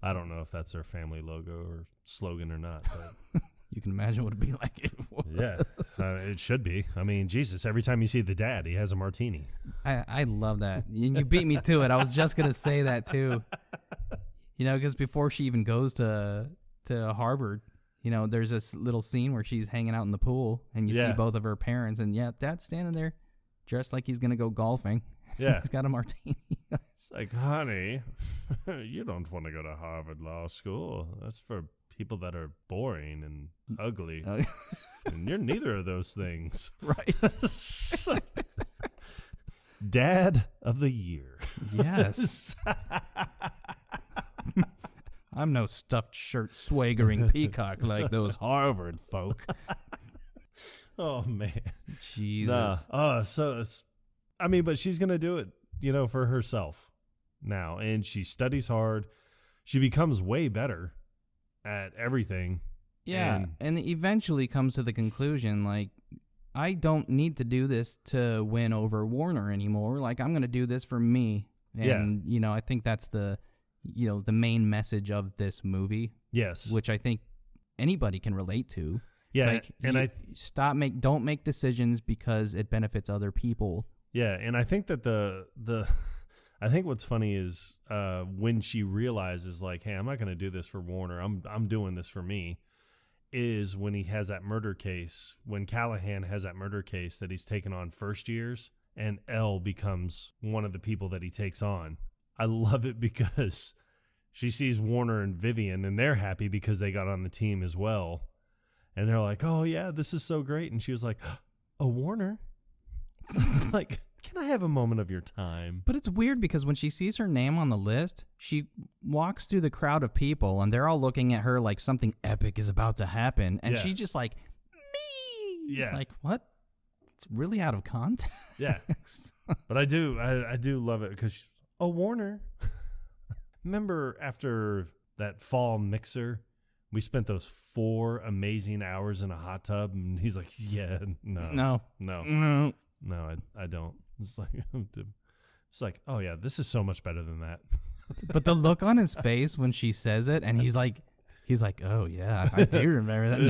Speaker 1: I don't know if that's their family logo or slogan or not. But
Speaker 2: you can imagine what it'd be like.
Speaker 1: Yeah, it should be. I mean, Jesus, every time you see the dad, he has a martini.
Speaker 2: I love that. You beat me to it. I was just going to say that too. Because before she even goes to Harvard, there's this little scene where she's hanging out in the pool and you see both of her parents and dad's standing there dressed like he's going to go golfing.
Speaker 1: Yeah.
Speaker 2: He's got a martini.
Speaker 1: It's like, honey, you don't want to go to Harvard Law School. That's for people that are boring and ugly. And you're neither of those things.
Speaker 2: Right.
Speaker 1: Dad of the year.
Speaker 2: Yes. I'm no stuffed shirt swaggering peacock like those Harvard folk.
Speaker 1: Oh, man.
Speaker 2: Jesus.
Speaker 1: Oh, so it's, I mean, but she's going to do it, for herself now. And she studies hard. She becomes way better at everything.
Speaker 2: Yeah. And eventually comes to the conclusion, like, I don't need to do this to win over Warner anymore. Like, I'm going to do this for me. And, I think that's the main message of this movie.
Speaker 1: Yes.
Speaker 2: Which I think anybody can relate to.
Speaker 1: Yeah.
Speaker 2: Like, don't make decisions because it benefits other people.
Speaker 1: Yeah. And I think that I think what's funny is when she realizes, like, hey, I'm not going to do this for Warner. I'm doing this for me. Is when he has that murder case, when Callahan has that murder case that he's taken on first years, and Elle becomes one of the people that he takes on. I love it because she sees Warner and Vivian, and they're happy because they got on the team as well. And they're like, oh, yeah, this is so great. And she was like, oh, Warner? Like, can I have a moment of your time?
Speaker 2: But it's weird because when she sees her name on the list, she walks through the crowd of people, and they're all looking at her like something epic is about to happen. And she's just like, me!
Speaker 1: Yeah.
Speaker 2: Like, what? It's really out of context.
Speaker 1: Yeah. But I do love it because, oh, Warner. Remember after that fall mixer, we spent those 4 amazing hours in a hot tub, and he's like, yeah, no, I don't. It's like, oh yeah, this is so much better than that.
Speaker 2: But the look on his face when she says it, and he's like, oh yeah, I do remember that.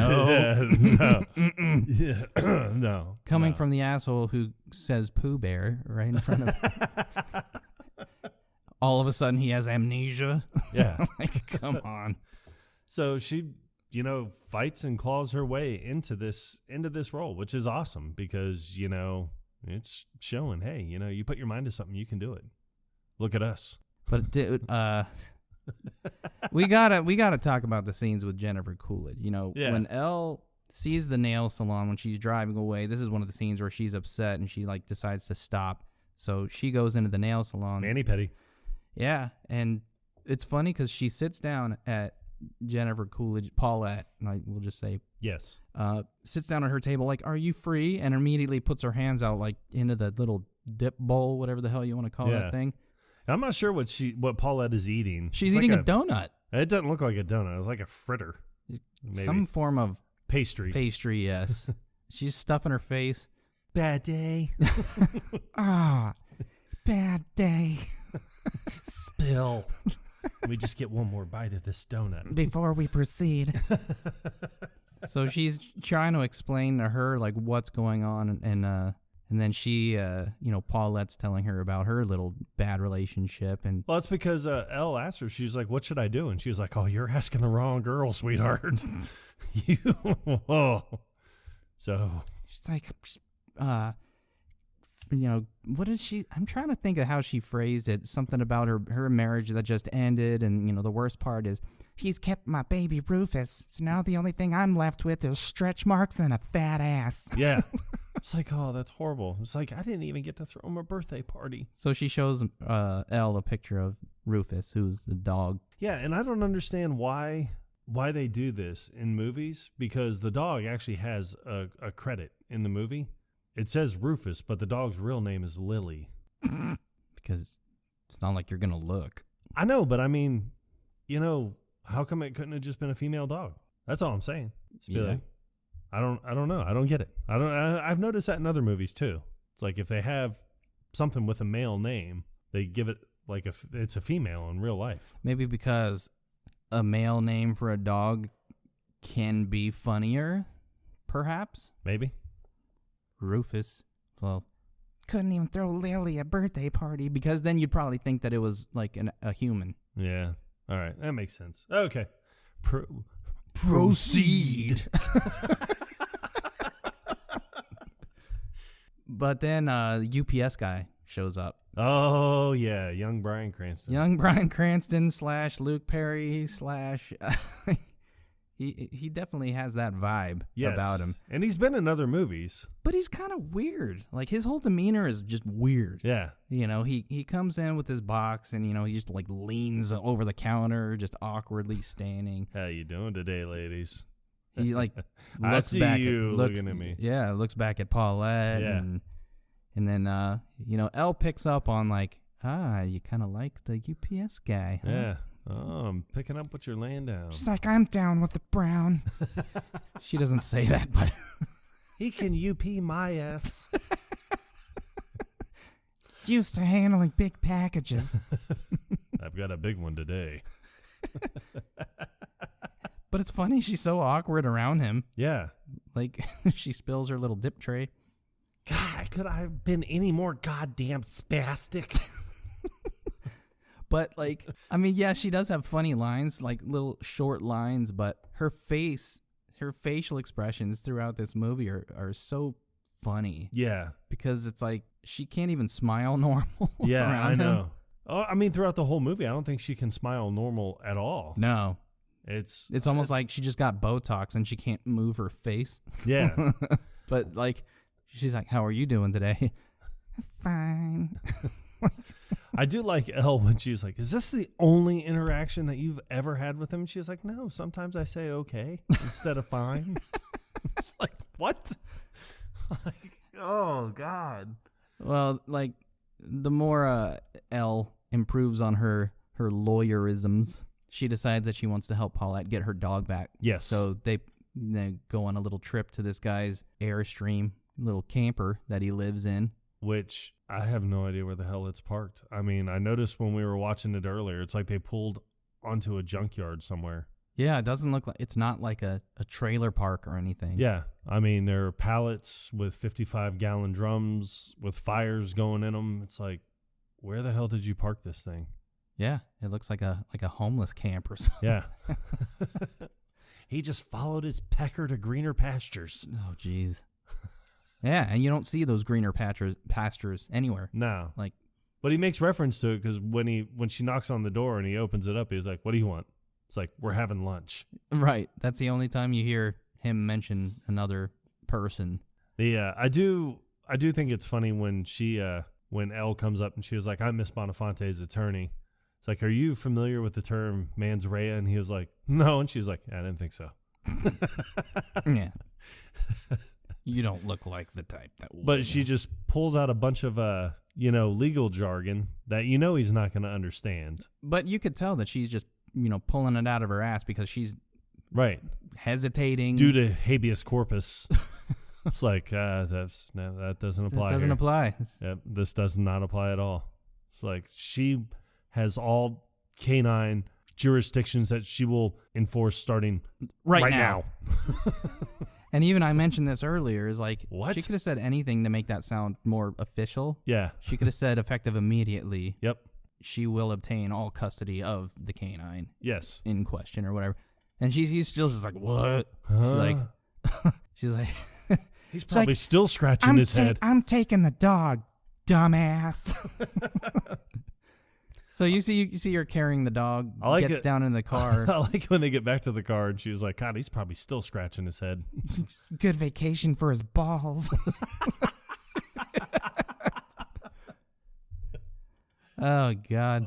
Speaker 2: No,
Speaker 1: no.
Speaker 2: Coming from the asshole who says Pooh Bear right in front of. All of a sudden, he has amnesia.
Speaker 1: Yeah,
Speaker 2: like, come on.
Speaker 1: So she, fights and claws her way into this role, which is awesome because it's showing, hey, you put your mind to something, you can do it. Look at us.
Speaker 2: But dude, we gotta talk about the scenes with Jennifer Coolidge. When Elle sees the nail salon when she's driving away, this is one of the scenes where she's upset and she like decides to stop. So she goes into the nail salon.
Speaker 1: Mani Pedi.
Speaker 2: Yeah, and it's funny because she sits down at Jennifer Coolidge, Paulette, we'll just say,
Speaker 1: yes,
Speaker 2: sits down at her table like, are you free? And immediately puts her hands out like into the little dip bowl, whatever the hell you want to call that thing.
Speaker 1: I'm not sure what Paulette is eating.
Speaker 2: She's eating a donut.
Speaker 1: It doesn't look like a donut. It's like a fritter. Maybe.
Speaker 2: Some form of
Speaker 1: pastry,
Speaker 2: yes. She's stuffing her face.
Speaker 1: Bad day.
Speaker 2: Bad day.
Speaker 1: Spill. Let me just get one more bite of this donut
Speaker 2: before we proceed. So she's trying to explain to her like what's going on, and then she, Paulette's telling her about her little bad relationship, and
Speaker 1: well, it's because Elle asked her. She's like, "What should I do?" And she was like, "Oh, you're asking the wrong girl, sweetheart." So
Speaker 2: she's like, what is she? I'm trying to think of how she phrased it. Something about her marriage that just ended. And, the worst part is he's kept my baby Rufus. So now the only thing I'm left with is stretch marks and a fat ass.
Speaker 1: Yeah. It's like, oh, that's horrible. It's like, I didn't even get to throw him a birthday party.
Speaker 2: So she shows Elle a picture of Rufus, who's the dog.
Speaker 1: Yeah. And I don't understand why they do this in movies, because the dog actually has a credit in the movie. It says Rufus, but the dog's real name is Lily.
Speaker 2: Because it's not like you're going to look.
Speaker 1: I know, but I mean, how come it couldn't have just been a female dog? That's all I'm saying.
Speaker 2: Yeah.
Speaker 1: I don't know. I don't get it. I've noticed that in other movies too. It's like if they have something with a male name, they give it like if it's a female in real life.
Speaker 2: Maybe because a male name for a dog can be funnier, perhaps.
Speaker 1: Maybe.
Speaker 2: Rufus. Well, couldn't even throw Lily a birthday party, because then you'd probably think that it was like a human.
Speaker 1: Yeah. All right. That makes sense. Okay.
Speaker 2: Proceed. But then UPS guy shows up.
Speaker 1: Oh, yeah. Young Bryan Cranston.
Speaker 2: Young Bryan Cranston / Luke Perry / He definitely has that vibe
Speaker 1: Yes.
Speaker 2: about him.
Speaker 1: And he's been in other movies.
Speaker 2: But he's kind of weird. Like, his whole demeanor is just weird.
Speaker 1: Yeah.
Speaker 2: You know, he comes in with his box and, you know, he just, like, leans over the counter, just awkwardly standing.
Speaker 1: How you doing today, ladies?
Speaker 2: He, like,
Speaker 1: I
Speaker 2: looks
Speaker 1: see
Speaker 2: back
Speaker 1: you
Speaker 2: looks,
Speaker 1: looking at me.
Speaker 2: Yeah, looks back at Paulette.
Speaker 1: Yeah.
Speaker 2: And then, you know, Elle picks up on, like, you kind of like the UPS guy, huh?
Speaker 1: Yeah. Oh, I'm picking up what you're laying down.
Speaker 2: She's like, I'm down with the brown. She doesn't say that, but...
Speaker 1: He can UP my ass.
Speaker 2: Used to handling big packages.
Speaker 1: I've got a big one today.
Speaker 2: But it's funny, she's so awkward around him.
Speaker 1: Yeah.
Speaker 2: Like, she spills her little dip tray.
Speaker 1: God, could I have been any more goddamn spastic?
Speaker 2: But, like, I mean, yeah, she does have funny lines, like little short lines, but her facial expressions throughout this movie are so funny.
Speaker 1: Yeah.
Speaker 2: Because it's like, she can't even smile normal.
Speaker 1: Yeah, I know.
Speaker 2: Him.
Speaker 1: Oh, I mean, throughout the whole movie, I don't think she can smile normal at all.
Speaker 2: No.
Speaker 1: It's
Speaker 2: almost like she just got Botox and she can't move her face.
Speaker 1: Yeah.
Speaker 2: But, like, she's like, how are you doing today? Fine.
Speaker 1: I do like Elle when she's like, is this the only interaction that you've ever had with him? She's like, no, sometimes I say okay instead of fine. It's like, what? Like, oh, God.
Speaker 2: Well, like, the more Elle improves on her lawyerisms, she decides that she wants to help Paulette get her dog back.
Speaker 1: Yes.
Speaker 2: So they go on a little trip to this guy's Airstream little camper that he lives in. Which
Speaker 1: I have no idea where the hell it's parked. I mean, I noticed when we were watching it earlier, it's like they pulled onto a junkyard somewhere.
Speaker 2: Yeah, it doesn't look like, it's not like a trailer park or anything.
Speaker 1: Yeah. I mean, there are pallets with 55-gallon drums with fires going in them. It's like, where the hell did you park this thing?
Speaker 2: Yeah, it looks like a homeless camp or something.
Speaker 1: Yeah. He just followed his pecker to greener pastures.
Speaker 2: Oh, jeez. Yeah, and you don't see those greener pastures anywhere.
Speaker 1: No.
Speaker 2: Like,
Speaker 1: but he makes reference to it because when she knocks on the door and he opens it up, he's like, what do you want? It's like, we're having lunch.
Speaker 2: Right. That's the only time you hear him mention another person.
Speaker 1: Yeah, I do think it's funny when when Elle comes up and she was like, I'm Miss Bonafonte's attorney. It's like, are you familiar with the term mens rea? And he was like, no. And she was like, I didn't think so.
Speaker 2: Yeah. You don't look like the type that would.
Speaker 1: But she just pulls out a bunch of, legal jargon that he's not going to understand.
Speaker 2: But you could tell that she's just, pulling it out of her ass because she's
Speaker 1: right
Speaker 2: hesitating.
Speaker 1: Due to habeas corpus. It's like, that doesn't apply.
Speaker 2: It doesn't apply.
Speaker 1: Yep, this does not apply at all. It's like she has all canine jurisdictions that she will enforce starting right now.
Speaker 2: And even I mentioned this earlier, is like,
Speaker 1: what?
Speaker 2: She could have said anything to make that sound more official.
Speaker 1: Yeah.
Speaker 2: She could have said effective immediately.
Speaker 1: Yep.
Speaker 2: She will obtain all custody of the canine.
Speaker 1: Yes.
Speaker 2: In question or whatever. And he's still just like, what? She's like,
Speaker 1: he's probably still scratching his head.
Speaker 2: I'm taking the dog, dumbass. So you see her carrying the dog, gets down in the car.
Speaker 1: I like when they get back to the car and she was like, God, he's probably still scratching his head.
Speaker 2: Good vacation for his balls. Oh, God.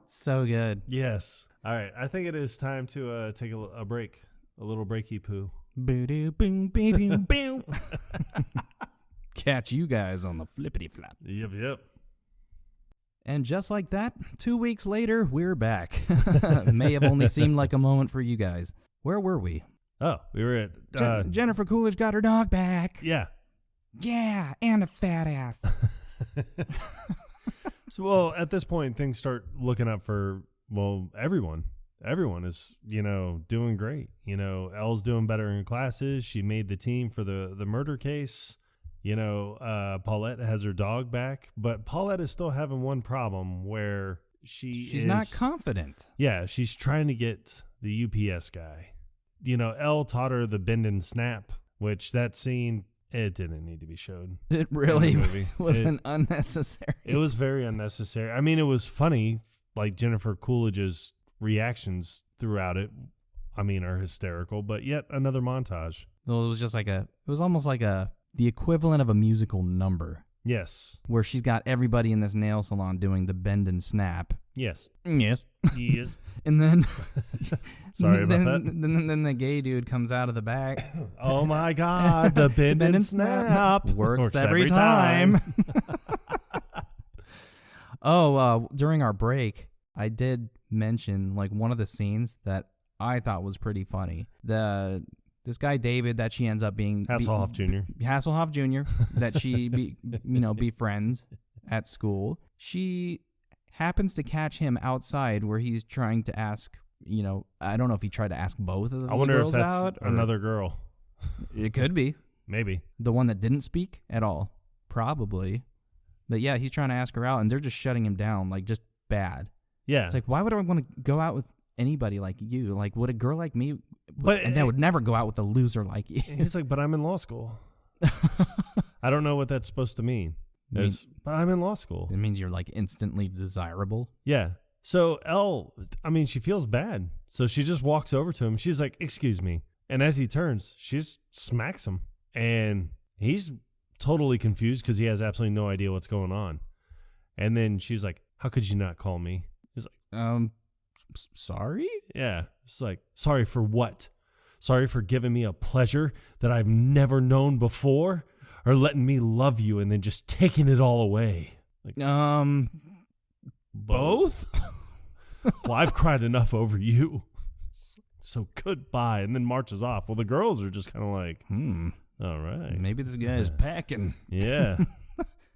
Speaker 2: So good.
Speaker 1: Yes. All right. I think it is time to take a break. A little breaky poo.
Speaker 2: Boo-doo, boom, boo-doo, boom. Catch you guys on the flippity flap.
Speaker 1: Yep.
Speaker 2: And just like that, 2 weeks later, we're back. May have only seemed like a moment for you guys. Where were we?
Speaker 1: Oh, we were at...
Speaker 2: Jennifer Coolidge got her dog back.
Speaker 1: Yeah.
Speaker 2: Yeah, and a fat ass.
Speaker 1: So, well, at this point, things start looking up for, everyone. Everyone is, doing great. Elle's doing better in classes. She made the team for the murder case. Paulette has her dog back, but Paulette is still having one problem where she's
Speaker 2: not confident.
Speaker 1: Yeah, she's trying to get the UPS guy. Elle taught her the bend and snap, which that scene, it didn't need to be showed.
Speaker 2: It really wasn't unnecessary.
Speaker 1: It was very unnecessary. I mean, it was funny, like Jennifer Coolidge's reactions throughout it. are hysterical, but yet another montage.
Speaker 2: Well, it was just it was almost like the equivalent of a musical number.
Speaker 1: Yes.
Speaker 2: Where she's got everybody in this nail salon doing the bend and snap.
Speaker 1: Yes.
Speaker 2: Yes.
Speaker 1: Yes.
Speaker 2: And then...
Speaker 1: Sorry about that.
Speaker 2: Then the gay dude comes out of the back.
Speaker 1: Oh my God, the bend and snap.
Speaker 2: Works every time. During our break, I did mention one of the scenes that I thought was pretty funny. This guy David that she ends up being
Speaker 1: Hasselhoff Jr.
Speaker 2: Hasselhoff Jr. that she befriends at school. She happens to catch him outside where he's trying to ask. I don't know if he tried to ask both of the girls out.
Speaker 1: I wonder if that's another girl.
Speaker 2: It could be.
Speaker 1: Maybe.
Speaker 2: The one that didn't speak at all. Probably. But yeah, he's trying to ask her out, and they're just shutting him down, just bad.
Speaker 1: Yeah.
Speaker 2: It's why would I want to go out with anybody like you? Would a girl like me...
Speaker 1: And
Speaker 2: I would never go out with a loser like you.
Speaker 1: He's like, but I'm in law school. I don't know what that's supposed to mean. But I'm in law school.
Speaker 2: It means you're instantly desirable.
Speaker 1: Yeah. So Elle, she feels bad. So she just walks over to him. She's like, excuse me. And as he turns, she just smacks him. And he's totally confused because he has absolutely no idea what's going on. And then she's like, how could you not call me? He's like,
Speaker 2: sorry?
Speaker 1: Yeah. It's like, sorry for what? Sorry for giving me a pleasure that I've never known before? Or letting me love you and then just taking it all away?
Speaker 2: Both?
Speaker 1: Well, I've cried enough over you. So goodbye. And then marches off. Well, the girls are just kind of like, all right.
Speaker 2: Maybe this guy is packing.
Speaker 1: Yeah.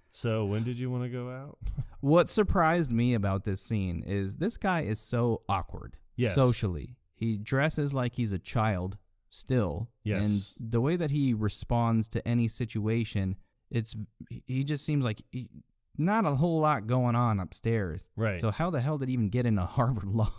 Speaker 1: So when did you want to go out?
Speaker 2: What surprised me about this scene is this guy is so awkward socially. He dresses like he's a child still.
Speaker 1: Yes.
Speaker 2: And the way that he responds to any situation, he just seems like not a whole lot going on upstairs.
Speaker 1: Right.
Speaker 2: So how the hell did he even get into Harvard Law?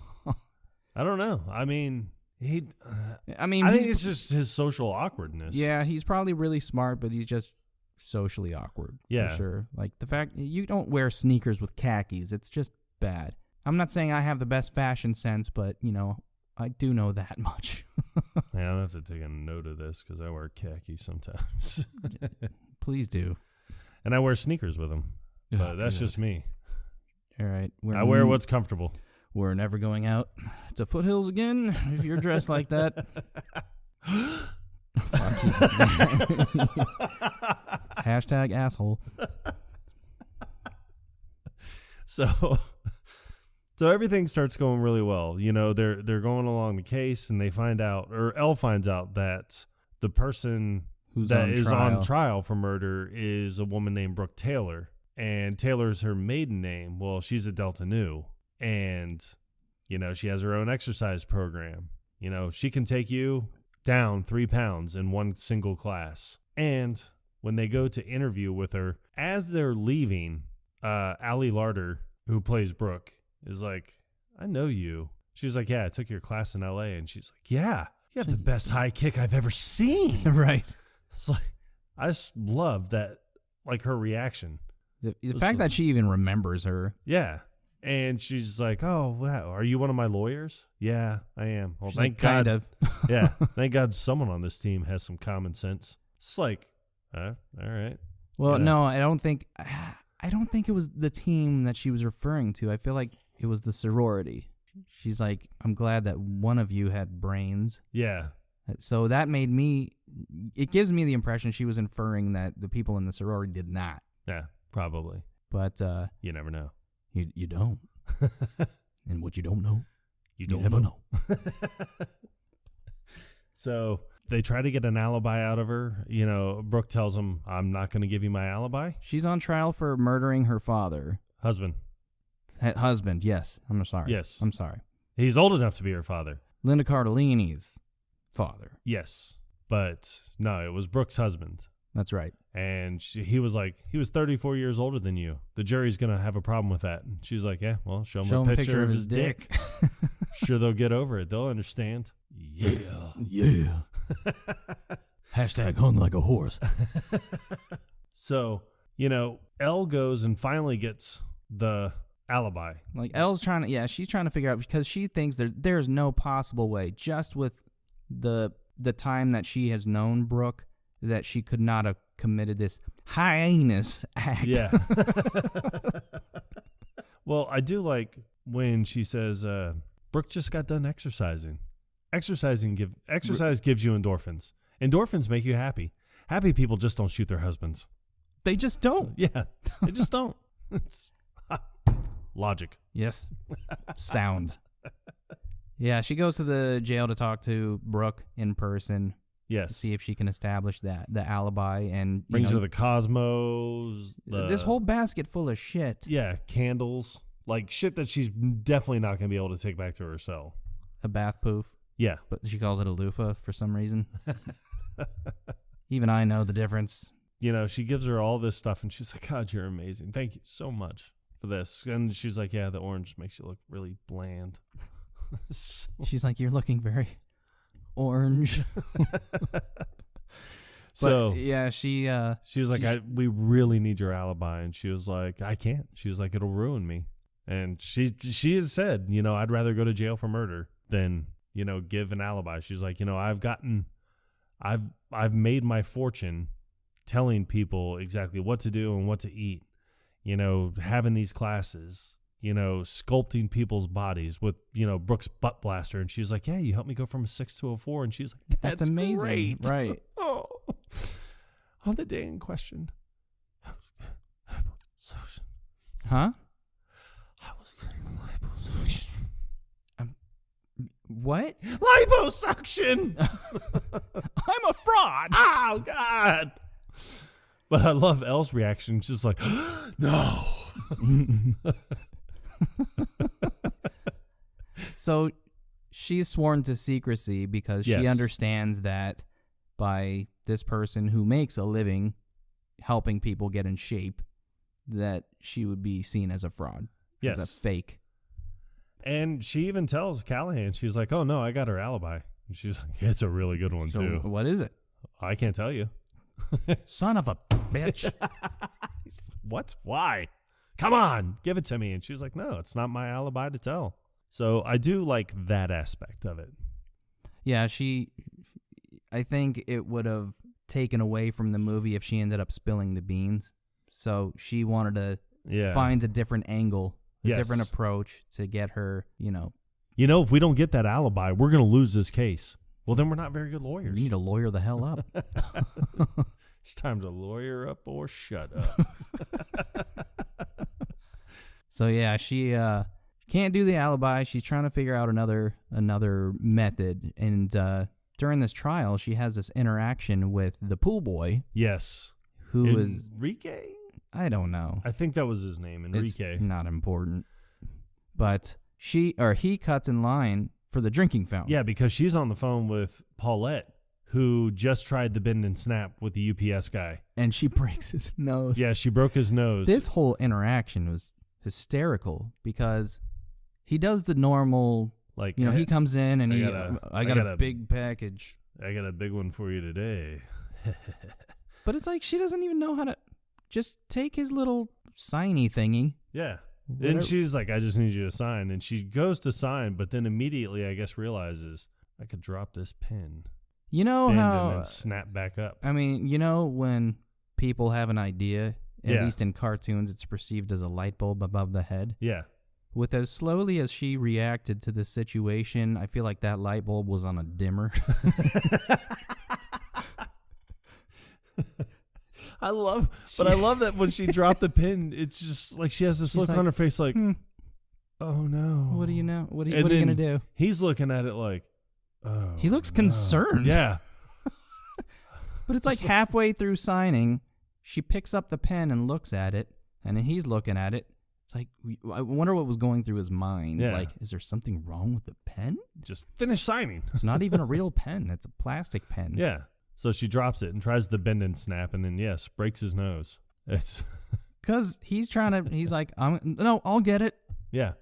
Speaker 1: I don't know. I think it's just his social awkwardness.
Speaker 2: Yeah, he's probably really smart, but he's just socially awkward.
Speaker 1: Yeah.
Speaker 2: For sure. The fact you don't wear sneakers with khakis, it's just bad. I'm not saying I have the best fashion sense, but, I do know that much.
Speaker 1: Yeah, I'll have to take a note of this because I wear khaki sometimes.
Speaker 2: Please do.
Speaker 1: And I wear sneakers with them. But that's just me.
Speaker 2: All right.
Speaker 1: I wear what's comfortable.
Speaker 2: We're never going out to Foothills again if you're dressed like that. Hashtag asshole.
Speaker 1: So everything starts going really well. They're going along the case, and they find out, or Elle finds out that the person is on trial for murder is a woman named Brooke Taylor, and Taylor's her maiden name. Well, she's a Delta Nu, and she has her own exercise program. She can take you down 3 pounds in one single class. And when they go to interview with her, as they're leaving, Allie Larder, who plays Brooke, is like, I know you. She's like, yeah, I took your class in LA. And she's like, yeah, you have the best high kick I've ever seen.
Speaker 2: Right.
Speaker 1: It's like, I just love that, her reaction.
Speaker 2: The fact that she even remembers her.
Speaker 1: Yeah. And she's like, oh, wow, are you one of my lawyers? Yeah, I am. Well, thank God.
Speaker 2: Kind of.
Speaker 1: Yeah. Thank God someone on this team has some common sense. It's like, all right.
Speaker 2: Well, no, I don't think it was the team that she was referring to. I feel like it was the sorority. She's like, I'm glad that one of you had brains.
Speaker 1: Yeah.
Speaker 2: So that it gives me the impression she was inferring that the people in the sorority did not.
Speaker 1: Yeah, probably.
Speaker 2: But
Speaker 1: you never know.
Speaker 2: You don't. And what you don't know,
Speaker 1: you don't
Speaker 2: never know.
Speaker 1: So they try to get an alibi out of her. Brooke tells him, I'm not going to give you my alibi.
Speaker 2: She's on trial for murdering her father.
Speaker 1: Husband,
Speaker 2: yes. I'm sorry.
Speaker 1: Yes.
Speaker 2: I'm sorry.
Speaker 1: He's old enough to be her father.
Speaker 2: Linda Cardellini's father.
Speaker 1: Yes. But no, it was Brooke's husband.
Speaker 2: That's right.
Speaker 1: And he was 34 years older than you. The jury's going to have a problem with that. And she's like, yeah, well, show him a picture of his dick. Sure, they'll get over it. They'll understand.
Speaker 2: Yeah. Hashtag hung like a horse.
Speaker 1: So, Elle goes and finally gets the alibi.
Speaker 2: Like Elle's she's trying to figure out because she thinks there's no possible way, just with the time that she has known Brooke, that she could not have committed this heinous act.
Speaker 1: Yeah. Well, I do like when she says, Brooke just got done exercising. Exercise gives you endorphins. Endorphins make you happy. Happy people just don't shoot their husbands.
Speaker 2: They just don't.
Speaker 1: Yeah, they just don't. It's logic.
Speaker 2: Yes. Sound. Yeah, she goes to the jail to talk to Brooke in person.
Speaker 1: Yes.
Speaker 2: To see if she can establish the alibi and
Speaker 1: brings her the Cosmos.
Speaker 2: This whole basket full of shit.
Speaker 1: Yeah, candles, like shit that she's definitely not going to be able to take back to her cell.
Speaker 2: A bath poof.
Speaker 1: Yeah,
Speaker 2: but she calls it a loofah for some reason. Even I know the difference.
Speaker 1: You know, she gives her all this stuff, and she's like, "God, you're amazing. Thank you so much for this." And she's like, "Yeah, the orange makes you look really bland."
Speaker 2: She's like, "You're looking very orange."
Speaker 1: So
Speaker 2: but, yeah, she
Speaker 1: was like, "We really need your alibi," and she was like, "I can't." She was like, "It'll ruin me," and she has said, you know, I'd rather go to jail for murder than, you know, give an alibi. She's like, you know, I've made my fortune telling people exactly what to do and what to eat, you know, having these classes, you know, sculpting people's bodies with, you know, Brooke's butt blaster. And she's like, yeah, you helped me go from a 6 to a 4. And she's like, that's amazing. Great.
Speaker 2: Right.
Speaker 1: Oh. On the day in question.
Speaker 2: Huh? What?
Speaker 1: Liposuction!
Speaker 2: I'm a fraud!
Speaker 1: Oh, God! But I love Elle's reaction. She's like, no.
Speaker 2: So she's sworn to secrecy because she understands that by this person who makes a living helping people get in shape, that she would be seen as a fraud.
Speaker 1: Yes.
Speaker 2: As a fake.
Speaker 1: And she even tells Callahan, she's like, oh, no, I got her alibi. And she's like, it's a really good one, too.
Speaker 2: What is it?
Speaker 1: I can't tell you.
Speaker 2: Son of a bitch.
Speaker 1: What? Why? Come on, give it to me. And she's like, no, it's not my alibi to tell. So I do like that aspect of it.
Speaker 2: Yeah, I think it would have taken away from the movie if she ended up spilling the beans. So she wanted to find a different angle, a different approach to get her, you know.
Speaker 1: You know, if we don't get that alibi, we're going to lose this case. Well, then we're not very good lawyers.
Speaker 2: You need to lawyer the hell up.
Speaker 1: It's time to lawyer up or shut up.
Speaker 2: So, yeah, she can't do the alibi. She's trying to figure out another method. And during this trial, she has this interaction with the pool boy.
Speaker 1: Yes.
Speaker 2: Who is
Speaker 1: Enrique?
Speaker 2: I don't know.
Speaker 1: I think that was his name, Enrique.
Speaker 2: It's not important. But he cuts in line for the drinking fountain.
Speaker 1: Yeah, because she's on the phone with Paulette, who just tried the bend and snap with the UPS guy.
Speaker 2: And she breaks his nose.
Speaker 1: Yeah, she broke his nose.
Speaker 2: This whole interaction was hysterical because he does the normal, like, you know, he comes in and I got a big package.
Speaker 1: I got a big one for you today.
Speaker 2: But it's like she doesn't even know how to just take his little signy thingy.
Speaker 1: Yeah. Then she's like, I just need you to sign. And she goes to sign, but then immediately, I guess, realizes I could drop this pen.
Speaker 2: You know how...
Speaker 1: and then snap back up.
Speaker 2: I mean, you know when people have an idea, at least in cartoons, it's perceived as a light bulb above the head?
Speaker 1: Yeah.
Speaker 2: With as slowly as she reacted to the situation, I feel like that light bulb was on a dimmer. I love that when she dropped the pin, it's just like she has this look on her face like, oh no. What do you know? What are you going to do?
Speaker 1: He's looking at it like, oh.
Speaker 2: He looks concerned.
Speaker 1: Yeah.
Speaker 2: But it's like halfway through signing, she picks up the pen and looks at it, and then he's looking at it. It's like, I wonder what was going through his mind.
Speaker 1: Yeah.
Speaker 2: Like, is there something wrong with the pen?
Speaker 1: Just finish signing.
Speaker 2: It's not even a real pen. It's a plastic pen.
Speaker 1: Yeah. So she drops it and tries the bend and snap, and then, breaks his nose. It's
Speaker 2: because he's like, I'll get it.
Speaker 1: Yeah.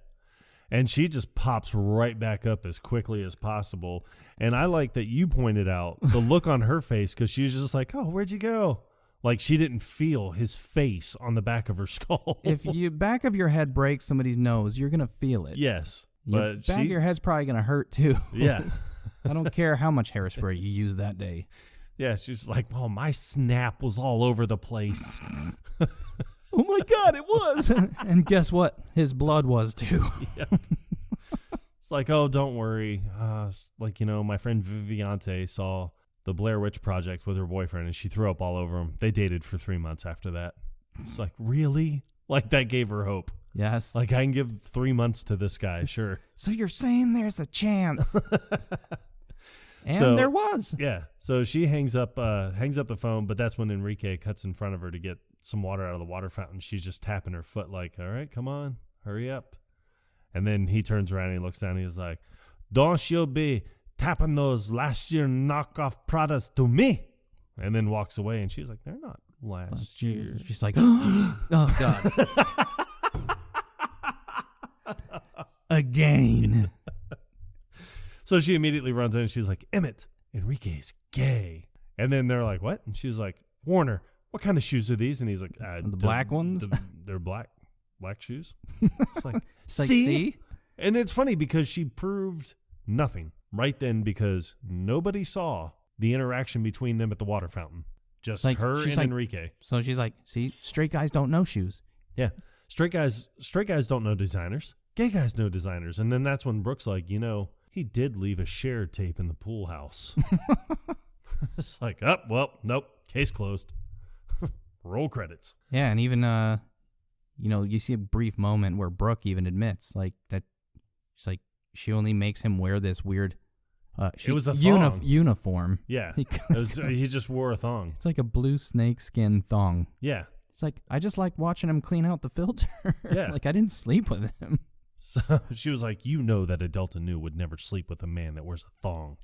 Speaker 1: And she just pops right back up as quickly as possible. And I like that you pointed out the look on her face because she's just like, oh, where'd you go? Like she didn't feel his face on the back of her skull.
Speaker 2: If you back of your head breaks somebody's nose, you're gonna feel it.
Speaker 1: Yes.
Speaker 2: Your
Speaker 1: But
Speaker 2: back of your head's probably gonna hurt too.
Speaker 1: Yeah.
Speaker 2: I don't care how much hairspray you use that day.
Speaker 1: Yeah, she's like, well, my snap was all over the place.
Speaker 2: Oh my God, it was. And guess what? His blood was too.
Speaker 1: Yep. It's like, oh, don't worry. Like, my friend Vivian saw the Blair Witch Project with her boyfriend, and she threw up all over him. They dated for 3 months after that. It's like, really? Like, that gave her hope.
Speaker 2: Yes.
Speaker 1: Like, I can give 3 months to this guy, sure.
Speaker 2: So you're saying there's a chance? And
Speaker 1: So,
Speaker 2: there was.
Speaker 1: Yeah. So she hangs up the phone, but that's when Enrique cuts in front of her to get some water out of the water fountain. She's just tapping her foot like, all right, come on, hurry up. And then he turns around and he looks down and he's like, don't you be tapping those last year knockoff products to me. And then walks away and she's like, they're not last year.
Speaker 2: She's like, oh God. Again.
Speaker 1: So she immediately runs in and she's like, Emmett, Enrique's gay. And then they're like, what? And she's like, Warner, what kind of shoes are these? And he's like,
Speaker 2: the black ones?
Speaker 1: They're black shoes. It's like,
Speaker 2: see?
Speaker 1: And it's funny because she proved nothing right then because nobody saw the interaction between them at the water fountain. Just
Speaker 2: like,
Speaker 1: her and
Speaker 2: like,
Speaker 1: Enrique.
Speaker 2: So she's like, see, straight guys don't know shoes.
Speaker 1: Yeah. Straight guys don't know designers. Gay guys know designers. And then that's when Brooke's like, he did leave a shared tape in the pool house. It's like, oh, well, nope, case closed. Roll credits.
Speaker 2: Yeah, and even, you see a brief moment where Brooke even admits, like, that she's like, she only makes him wear this weird
Speaker 1: it was a thong.
Speaker 2: Uniform.
Speaker 1: Yeah. He just wore a thong.
Speaker 2: It's like a blue snakeskin thong.
Speaker 1: Yeah.
Speaker 2: It's like, I just like watching him clean out the filter.
Speaker 1: Yeah.
Speaker 2: Like, I didn't sleep with him.
Speaker 1: So she was like, that a Delta Nu would never sleep with a man that wears a thong.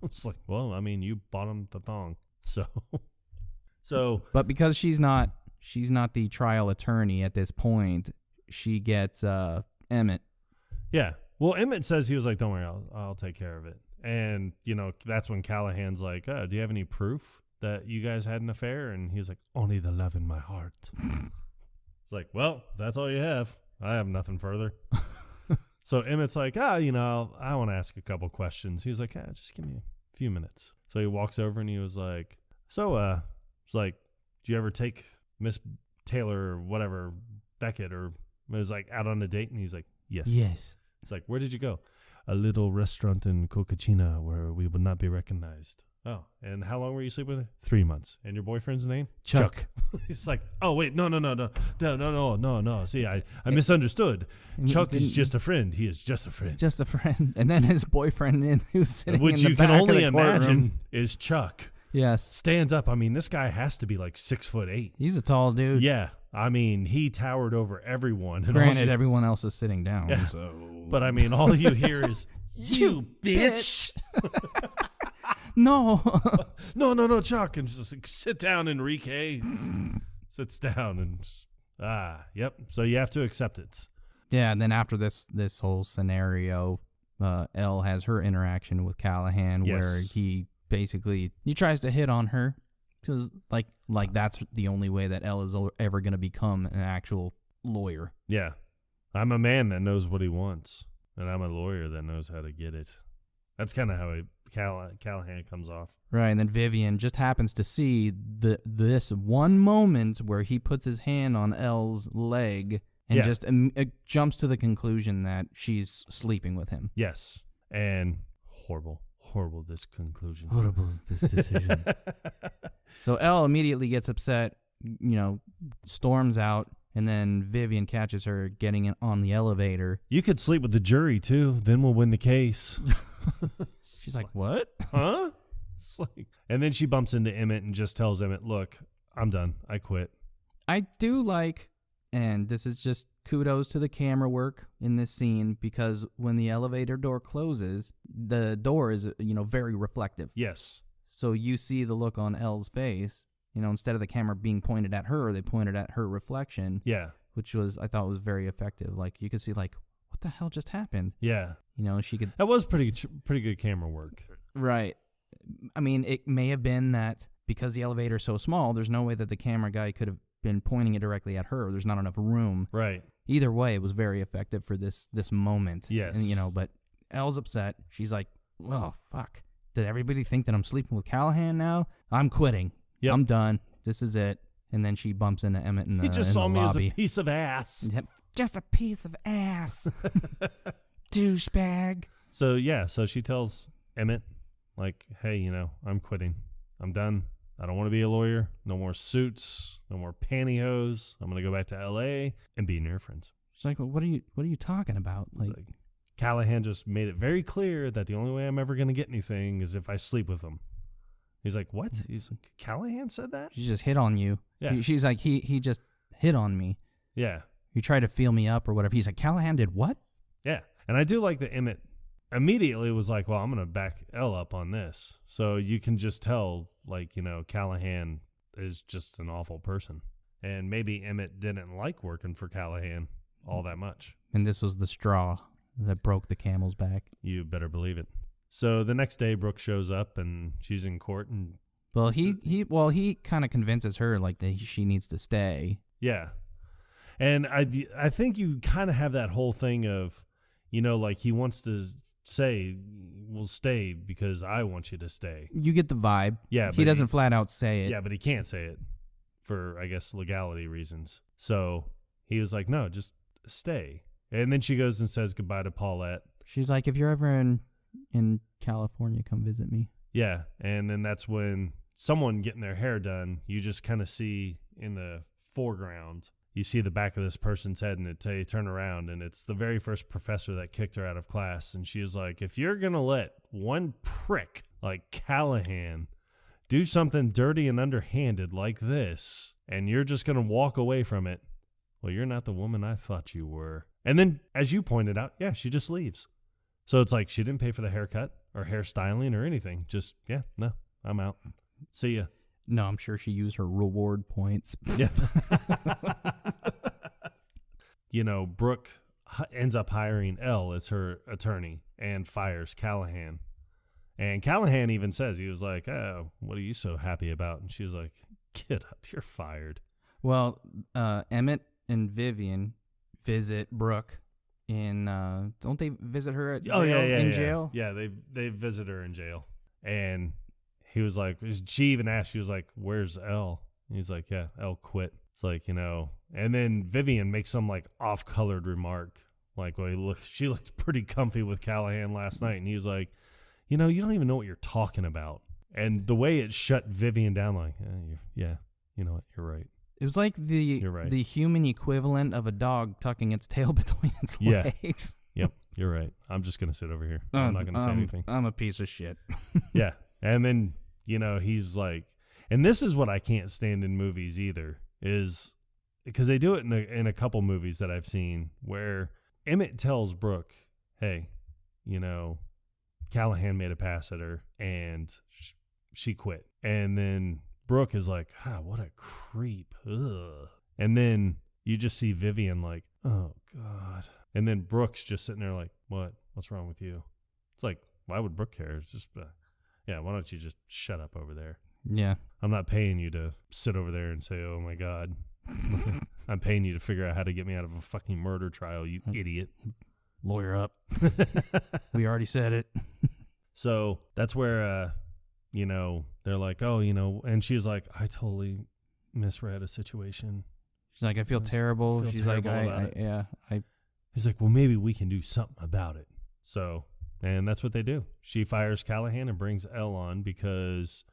Speaker 1: It's like, well, I mean, you bought him the thong. So.
Speaker 2: But because she's not the trial attorney at this point, she gets Emmett.
Speaker 1: Yeah. Well, Emmett says he was like, don't worry, I'll take care of it. And, that's when Callahan's like, do you have any proof that you guys had an affair? And he was like, only the love in my heart. It's like, well, if that's all you have. I have nothing further. So Emmett's like, I want to ask a couple questions. He's like, just give me a few minutes. So he walks over and he was like, it's like, did you ever take Miss Taylor or whatever, Beckett, or it was like out on a date? And he's like, yes.
Speaker 2: Yes.
Speaker 1: It's like, where did you go? A little restaurant in Cocachina where we would not be recognized. Oh, and how long were you sleeping with her? 3 months. And your boyfriend's name?
Speaker 2: Chuck.
Speaker 1: He's like, oh, wait, no. See, I misunderstood. Chuck is just a friend. He is just a friend.
Speaker 2: Just a friend. And then his boyfriend who's sitting
Speaker 1: which
Speaker 2: in the back of the
Speaker 1: you can only
Speaker 2: courtroom.
Speaker 1: imagine is Chuck.
Speaker 2: Yes.
Speaker 1: Stands up. I mean, this guy has to be like 6'8".
Speaker 2: He's a tall dude.
Speaker 1: Yeah. I mean, he towered over everyone. And
Speaker 2: Granted, everyone else is sitting down.
Speaker 1: Yeah.
Speaker 2: So.
Speaker 1: But I mean, all you hear is, you bitch.
Speaker 2: No.
Speaker 1: No, Chuck. And just like, sit down, Enrique. Sits down and just, yep. So you have to accept it.
Speaker 2: Yeah, and then after this whole scenario, Elle has her interaction with Callahan where he tries to hit on her because like that's the only way that Elle is ever going to become an actual lawyer.
Speaker 1: Yeah. I'm a man that knows what he wants, and I'm a lawyer that knows how to get it. That's kind of how Callahan comes off.
Speaker 2: Right, and then Vivian just happens to see this one moment where he puts his hand on Elle's leg and just jumps to the conclusion that she's sleeping with him.
Speaker 1: Yes, and horrible this conclusion.
Speaker 2: Horrible this decision. So Elle immediately gets upset, storms out, and then Vivian catches her getting on the elevator.
Speaker 1: You could sleep with the jury, too. Then we'll win the case.
Speaker 2: She's like, what?
Speaker 1: Huh? And then she bumps into Emmett and just tells Emmett, look, I'm done. I quit.
Speaker 2: I do like, and this is just kudos to the camera work in this scene, because when the elevator door closes, the door is, very reflective.
Speaker 1: Yes.
Speaker 2: So you see the look on Elle's face. Instead of the camera being pointed at her, they pointed at her reflection.
Speaker 1: Yeah.
Speaker 2: Which I thought was very effective. Like, you could see, like, what the hell just happened?
Speaker 1: Yeah.
Speaker 2: She could...
Speaker 1: That was pretty good camera work.
Speaker 2: Right. I mean, it may have been that because the elevator's so small, there's no way that the camera guy could have been pointing it directly at her. There's not enough room.
Speaker 1: Right.
Speaker 2: Either way, it was very effective for this moment.
Speaker 1: Yes.
Speaker 2: And, but Elle's upset. She's like, oh, fuck. Did everybody think that I'm sleeping with Callahan now? I'm quitting.
Speaker 1: Yep.
Speaker 2: I'm done. This is it. And then she bumps into Emmett in the lobby.
Speaker 1: He just saw me as a piece of ass.
Speaker 2: Yep. Just a piece of ass. Douchebag.
Speaker 1: So she tells Emmett, like, hey, I'm quitting. I'm done. I don't want to be a lawyer. No more suits. No more pantyhose. I'm going to go back to L.A. and be near friends.
Speaker 2: She's like, well, what are you talking about?
Speaker 1: Like, Callahan just made it very clear that the only way I'm ever going to get anything is if I sleep with him. He's like, what? He's like, Callahan said that?
Speaker 2: She just hit on you.
Speaker 1: Yeah.
Speaker 2: She's like, he just hit on me.
Speaker 1: Yeah.
Speaker 2: You tried to feel me up or whatever. He's like, Callahan did what?
Speaker 1: Yeah. And I do like that Emmett immediately was like, well, I'm going to back Elle up on this. So you can just tell, like, Callahan is just an awful person. And maybe Emmett didn't like working for Callahan all that much.
Speaker 2: And this was the straw that broke the camel's back.
Speaker 1: You better believe it. So the next day, Brooke shows up and she's in court. And
Speaker 2: well, he kind of convinces her like that she needs to stay.
Speaker 1: Yeah. And I think you kind of have that whole thing of, like he wants to say, we'll stay because I want you to stay.
Speaker 2: You get the vibe.
Speaker 1: Yeah.
Speaker 2: He doesn't flat out say it.
Speaker 1: Yeah, but he can't say it for, I guess, legality reasons. So he was like, no, just stay. And then she goes and says goodbye to Paulette.
Speaker 2: She's like, if you're ever in California, come visit me.
Speaker 1: Yeah. And then that's when someone getting their hair done, you just kind of see in the foreground, you see the back of this person's head, and you turn around, and it's the very first professor that kicked her out of class. And she was like, if you're going to let one prick like Callahan do something dirty and underhanded like this, and you're just going to walk away from it, well, you're not the woman I thought you were. And then, as you pointed out, yeah, she just leaves. So it's like she didn't pay for the haircut or hairstyling or anything. Just, yeah, no, I'm out. See ya.
Speaker 2: No, I'm sure she used her reward points.
Speaker 1: Yeah. Brooke ends up hiring Elle as her attorney and fires Callahan. And Callahan even says, he was like, oh, what are you so happy about? And she was like, get up, you're fired.
Speaker 2: Well, Emmett and Vivian visit Brooke in, don't they visit her at jail, in jail?
Speaker 1: Yeah, they visit her in jail. And he was like, she even asked, she was like, where's Elle? And he's like, yeah, Elle quit. It's like, and then Vivian makes some like off-colored remark. Like, well, she looked pretty comfy with Callahan last night. And he was like, you don't even know what you're talking about. And the way it shut Vivian down, like, yeah, you know what, you're right.
Speaker 2: It was like the human equivalent of a dog tucking its tail between its legs.
Speaker 1: Yep, you're right. I'm just going to sit over here. I'm not going to say anything.
Speaker 2: I'm a piece of shit.
Speaker 1: Yeah. And then, he's like, and this is what I can't stand in movies either, is because they do it in a couple movies that I've seen where Emmett tells Brooke, hey, Callahan made a pass at her and she quit. And then Brooke is like, what a creep. Ugh. And then you just see Vivian like, oh, God. And then Brooke's just sitting there like, what? What's wrong with you? It's like, why would Brooke care? It's just, why don't you just shut up over there?
Speaker 2: Yeah.
Speaker 1: I'm not paying you to sit over there and say, oh, my God. I'm paying you to figure out how to get me out of a fucking murder trial, you idiot.
Speaker 2: Lawyer up. We already said it.
Speaker 1: So that's where, they're like, oh, and she's like, I totally misread a situation.
Speaker 2: She's like, I feel terrible. She's like,
Speaker 1: He's like, well, maybe we can do something about it. So, and that's what they do. She fires Callahan and brings Elle on because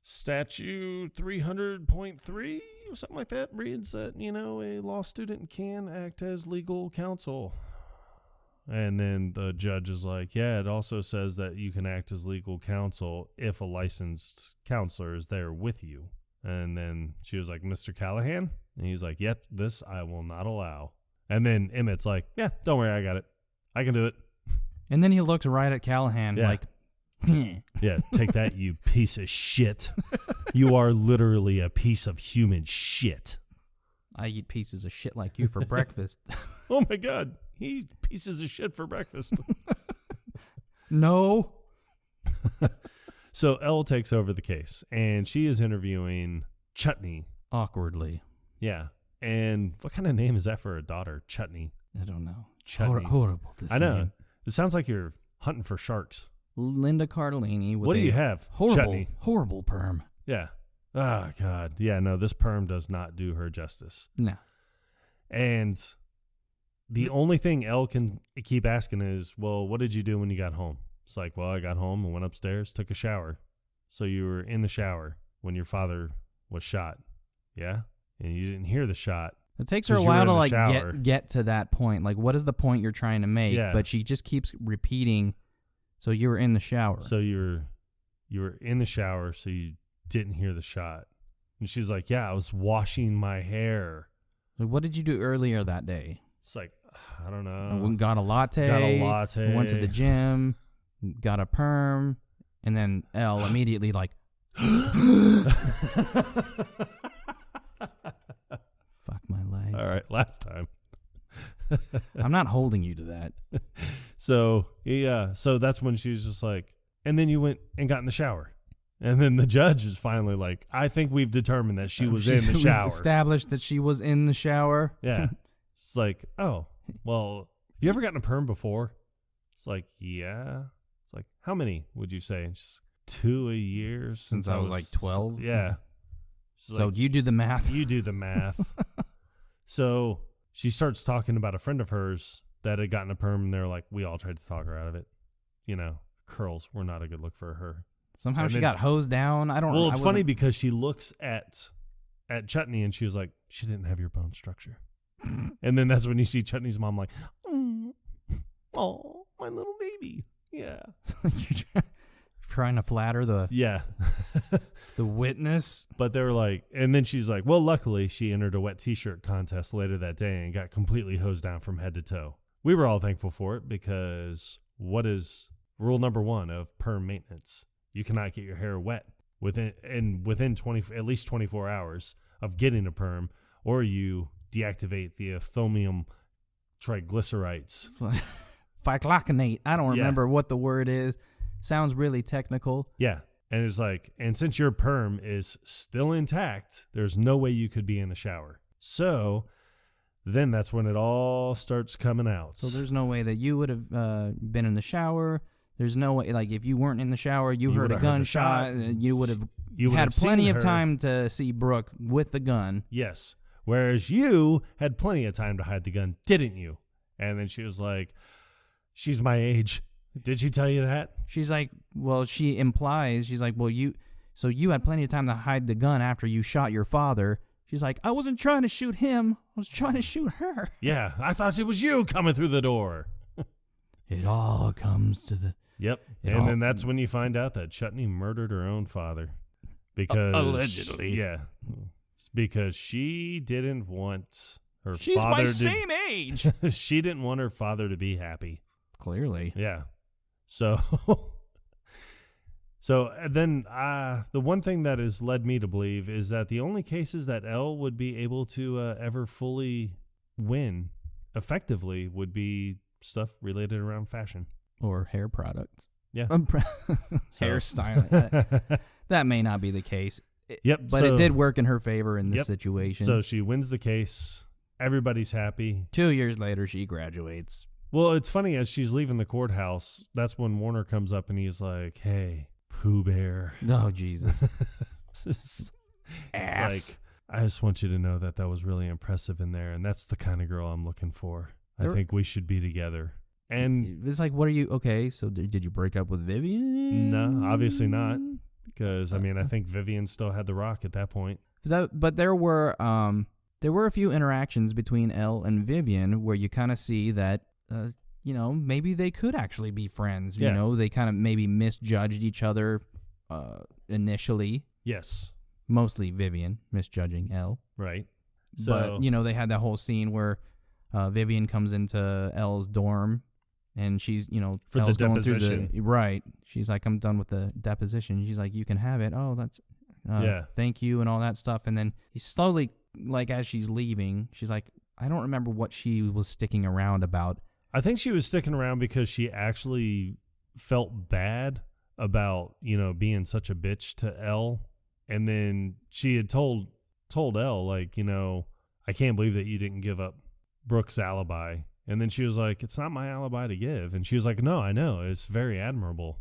Speaker 1: statute 300.3 or something like that reads that, a law student can act as legal counsel. And then the judge is like, yeah, it also says that you can act as legal counsel if a licensed counselor is there with you. And then she was like, Mr. Callahan? And he's like, yep, this I will not allow. And then Emmett's like, yeah, don't worry, I got it. I can do it.
Speaker 2: And then he looks right at Callahan like,
Speaker 1: yeah, take that, you piece of shit. You are literally a piece of human shit.
Speaker 2: I eat pieces of shit like you for breakfast.
Speaker 1: Oh, my God. He eats pieces of shit for breakfast.
Speaker 2: No.
Speaker 1: So Elle takes over the case, and she is interviewing Chutney.
Speaker 2: Awkwardly.
Speaker 1: Yeah. And what kind of name is that for a daughter? Chutney.
Speaker 2: I don't know.
Speaker 1: Chutney.
Speaker 2: Horrible.
Speaker 1: I know. It sounds like you're hunting for sharks.
Speaker 2: Linda Cardellini. With
Speaker 1: what do you have?
Speaker 2: Horrible perm.
Speaker 1: Yeah. Oh, God. Yeah, no, this perm does not do her justice.
Speaker 2: No.
Speaker 1: And the only thing Elle can keep asking is, well, what did you do when you got home? It's like, well, I got home and went upstairs, took a shower. So you were in the shower when your father was shot. Yeah? And you didn't hear the shot.
Speaker 2: It takes her a while to get to that point. Like, what is the point you're trying to make?
Speaker 1: Yeah.
Speaker 2: But she just keeps repeating, so you were in the shower.
Speaker 1: So you were in the shower, so you didn't hear the shot. And she's like, yeah, I was washing my hair.
Speaker 2: Like, what did you do earlier that day?
Speaker 1: It's like, I don't know.
Speaker 2: I went and got a latte. Went to the gym, got a perm, and then Elle immediately like, fuck my life.
Speaker 1: All right, last time.
Speaker 2: I'm not holding you to that.
Speaker 1: So, yeah, so that's when she's just like, and then you went and got in the shower. And then the judge is finally like, I think we've determined that she was in the shower.
Speaker 2: We've established that she was in the shower.
Speaker 1: Yeah. It's like, oh, well, have you ever gotten a perm before? It's like, yeah. It's like, how many would you say? It's just 2 a year
Speaker 2: since I was like 12.
Speaker 1: Yeah.
Speaker 2: So like, you do the math.
Speaker 1: You do the math. So she starts talking about a friend of hers that had gotten a perm, and they're like, we all tried to talk her out of it. You know, curls were not a good look for her.
Speaker 2: Somehow she got hosed down. I don't know.
Speaker 1: Well, it's funny because she looks at Chutney and she was like, she didn't have your bone structure. And then that's when you see Chutney's mom like, oh, my little baby. Yeah.
Speaker 2: You're trying to flatter the the witness.
Speaker 1: But they were like, and then she's like, well, luckily she entered a wet t-shirt contest later that day and got completely hosed down from head to toe. We were all thankful for it because what is rule number 1 of perm maintenance? You cannot get your hair wet within at least 24 hours of getting a perm, or you deactivate the ethonium triglycerides.
Speaker 2: Ficloconate. I don't remember what the word is. Sounds really technical.
Speaker 1: Yeah. And it's like, and since your perm is still intact, there's no way you could be in the shower. So then that's when it all starts coming out.
Speaker 2: So there's no way that you would have been in the shower. There's no way, like, if you weren't in the shower, you heard a gunshot, you would have had plenty of time to see Brooke with the gun.
Speaker 1: Yes. Whereas you had plenty of time to hide the gun, didn't you? And then she was like, she's my age. Did she tell you that?
Speaker 2: She's like, well, she implies, she's like, well, you had plenty of time to hide the gun after you shot your father. She's like, I wasn't trying to shoot him. I was trying to shoot her.
Speaker 1: Yeah, I thought it was you coming through the door.
Speaker 2: It all comes to the...
Speaker 1: Yep. And then that's when you find out that Chutney murdered her own father. Because
Speaker 2: allegedly.
Speaker 1: Yeah. It's because she didn't want her
Speaker 2: She's
Speaker 1: father
Speaker 2: my same age.
Speaker 1: She didn't want her father to be happy.
Speaker 2: Clearly.
Speaker 1: Yeah. So then the one thing that has led me to believe is that the only cases that Elle would be able to ever fully win effectively would be stuff related around fashion.
Speaker 2: Or hair products.
Speaker 1: Yeah.
Speaker 2: Hairstyle. That may not be the case.
Speaker 1: Yep.
Speaker 2: But it did work in her favor in this situation.
Speaker 1: So she wins the case. Everybody's happy.
Speaker 2: 2 years later, she graduates.
Speaker 1: Well, it's funny, as she's leaving the courthouse, that's when Warner comes up and he's like, hey, Pooh Bear.
Speaker 2: Oh, Jesus.
Speaker 1: It's
Speaker 2: Ass.
Speaker 1: like, I just want you to know that was really impressive in there, and that's the kind of girl I'm looking for. I think we should be together. And
Speaker 2: it's like, what are you? Okay, so did you break up with Vivian?
Speaker 1: No, obviously not. Because, I mean, I think Vivian still had the rock at that point.
Speaker 2: But there were a few interactions between Elle and Vivian where you kind of see that, maybe they could actually be friends.
Speaker 1: Yeah.
Speaker 2: You know, they kind of maybe misjudged each other initially.
Speaker 1: Yes.
Speaker 2: Mostly Vivian misjudging Elle.
Speaker 1: Right.
Speaker 2: But, they had that whole scene where Vivian comes into Elle's dorm. And she's,
Speaker 1: for
Speaker 2: Elle's
Speaker 1: the deposition.
Speaker 2: Going through right. She's like, I'm done with the deposition. She's like, you can have it. Oh, that's, thank you and all that stuff. And then he slowly, like, as she's leaving, she's like, I don't remember what she was sticking around about.
Speaker 1: I think she was sticking around because she actually felt bad about, being such a bitch to Elle. And then she had told Elle, like, I can't believe that you didn't give up Brooke's alibi. And then she was like, it's not my alibi to give. And she was like, no, I know. It's very admirable.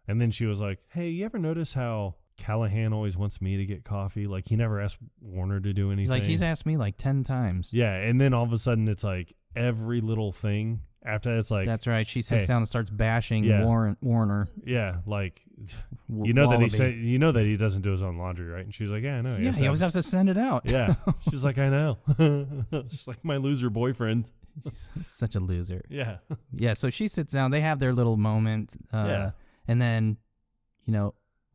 Speaker 1: And then she was like, hey, you ever notice how Callahan always wants me to get coffee? Like, he never asked Warner to do anything.
Speaker 2: He's asked me like 10 times.
Speaker 1: Yeah. And then all of a sudden it's like every little thing after that, it's like.
Speaker 2: That's right. She sits down and starts bashing Warner.
Speaker 1: Yeah. Like, that he doesn't do his own laundry, right? And she's like, yeah, I know.
Speaker 2: Yeah, he always has to send it out.
Speaker 1: Yeah. She's like, I know. It's like my loser boyfriend.
Speaker 2: He's such a loser.
Speaker 1: Yeah.
Speaker 2: Yeah, so she sits down. They have their little moment. And then,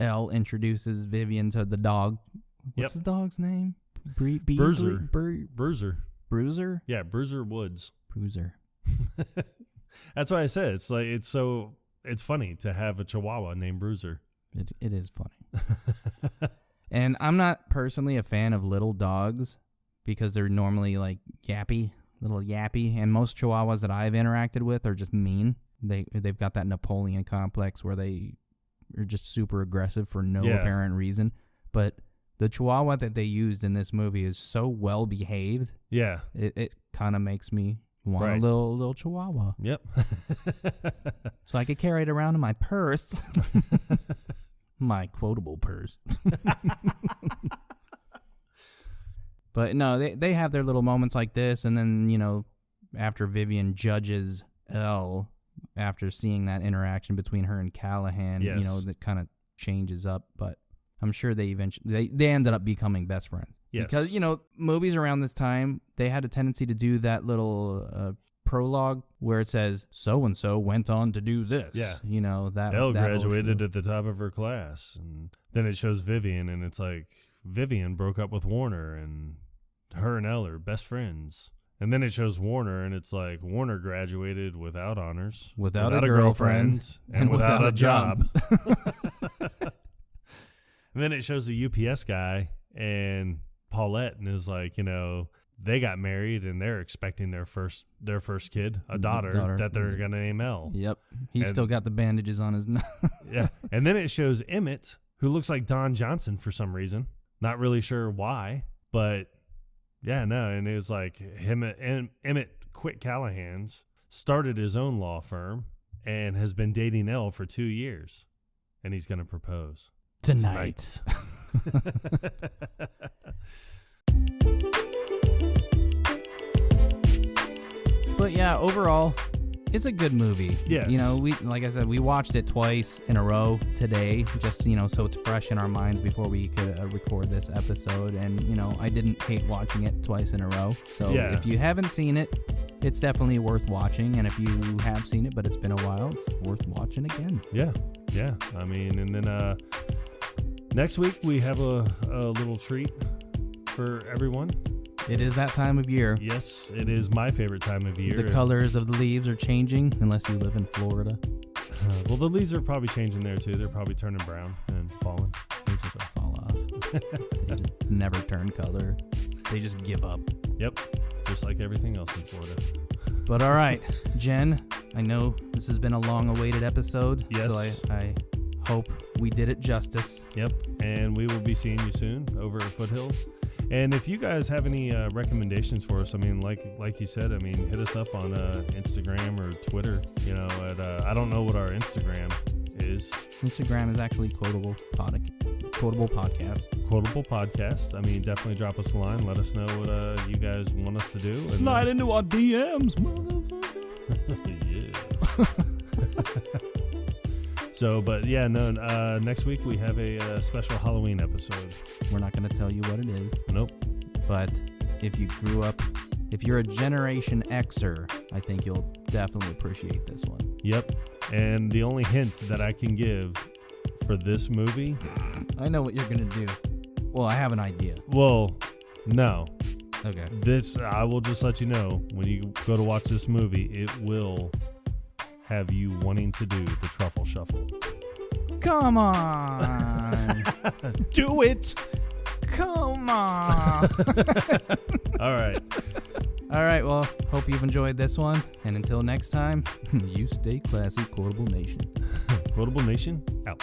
Speaker 2: Elle introduces Vivian to the dog. What's the dog's name?
Speaker 1: Bruiser.
Speaker 2: Bruiser?
Speaker 1: Yeah, Bruiser Woods.
Speaker 2: Bruiser.
Speaker 1: That's why I said it's funny to have a Chihuahua named Bruiser.
Speaker 2: It is funny. And I'm not personally a fan of little dogs because they're normally like little yappy, and most Chihuahuas that I've interacted with are just mean. They've got that Napoleon complex where they are just super aggressive for no apparent reason. But the Chihuahua that they used in this movie is so well behaved. Yeah, it kind of makes me want a little Chihuahua.
Speaker 1: Yep.
Speaker 2: So I could carry it around in my purse, my quotable purse. But no, they have their little moments like this, and then, after Vivian judges Elle, after seeing that interaction between her and Callahan, that kind of changes up. But I'm sure they eventually they ended up becoming best friends. Yes. Because, movies around this time, they had a tendency to do that little prologue where it says, so-and-so went on to do this. Yeah.
Speaker 1: Elle graduated at the top of her class. And then it shows Vivian, and it's like, Vivian broke up with Warner, and her and Elle are best friends. And then it shows Warner, and it's like Warner graduated without honors,
Speaker 2: without a girlfriend,
Speaker 1: and without a job. And then it shows the UPS guy and Paulette, and is like, they got married, and they're expecting their first kid, a daughter that they're gonna name Elle.
Speaker 2: Yep, he's still got the bandages on his nose.
Speaker 1: Yeah, and then it shows Emmett, who looks like Don Johnson for some reason. Not really sure why, but yeah, no. And it was like Emmett quit Callahan's, started his own law firm, and has been dating Elle for 2 years. And he's going to propose
Speaker 2: tonight. But yeah, overall, it's a good movie.
Speaker 1: Yes.
Speaker 2: Like I said, we watched it twice in a row today, just, so it's fresh in our minds before we could record this episode. And, I didn't hate watching it twice in a row. So if you haven't seen it, it's definitely worth watching. And if you have seen it, but it's been a while, it's worth watching again.
Speaker 1: Yeah. Yeah. I mean, and then next week we have a little treat for everyone.
Speaker 2: It is that time of year.
Speaker 1: Yes, it is my favorite time of year.
Speaker 2: The colors of the leaves are changing, unless you live in Florida.
Speaker 1: Well, the leaves are probably changing there, too. They're probably turning brown and falling.
Speaker 2: They just fall off. They just never turn color. They just give up.
Speaker 1: Yep, just like everything else in Florida.
Speaker 2: But all right, Jen, I know this has been a long-awaited episode.
Speaker 1: Yes.
Speaker 2: So I hope we did it justice.
Speaker 1: Yep, and we will be seeing you soon over at Foothills. And if you guys have any recommendations for us, I mean, like you said, I mean, hit us up on Instagram or Twitter. I don't know what our Instagram is.
Speaker 2: Instagram is actually Quotable Podcast.
Speaker 1: Quotable Podcast. I mean, definitely drop us a line. Let us know what you guys want us to do.
Speaker 2: Slide into our DMs, motherfucker.
Speaker 1: Yeah. So, but yeah, no, next week we have a special Halloween episode.
Speaker 2: We're not going to tell you what it is.
Speaker 1: Nope.
Speaker 2: But if you're a Generation Xer, I think you'll definitely appreciate this one.
Speaker 1: Yep. And the only hint that I can give for this movie.
Speaker 2: I know what you're going to do. Well, I have an idea.
Speaker 1: Well, no.
Speaker 2: Okay.
Speaker 1: I will just let you know, when you go to watch this movie, it will have you wanting to do the truffle shuffle.
Speaker 2: Come on.
Speaker 1: Do it.
Speaker 2: Come on.
Speaker 1: All right.
Speaker 2: All right, well, hope you've enjoyed this one. And until next time, you stay classy, Quotable Nation.
Speaker 1: Quotable Nation, out.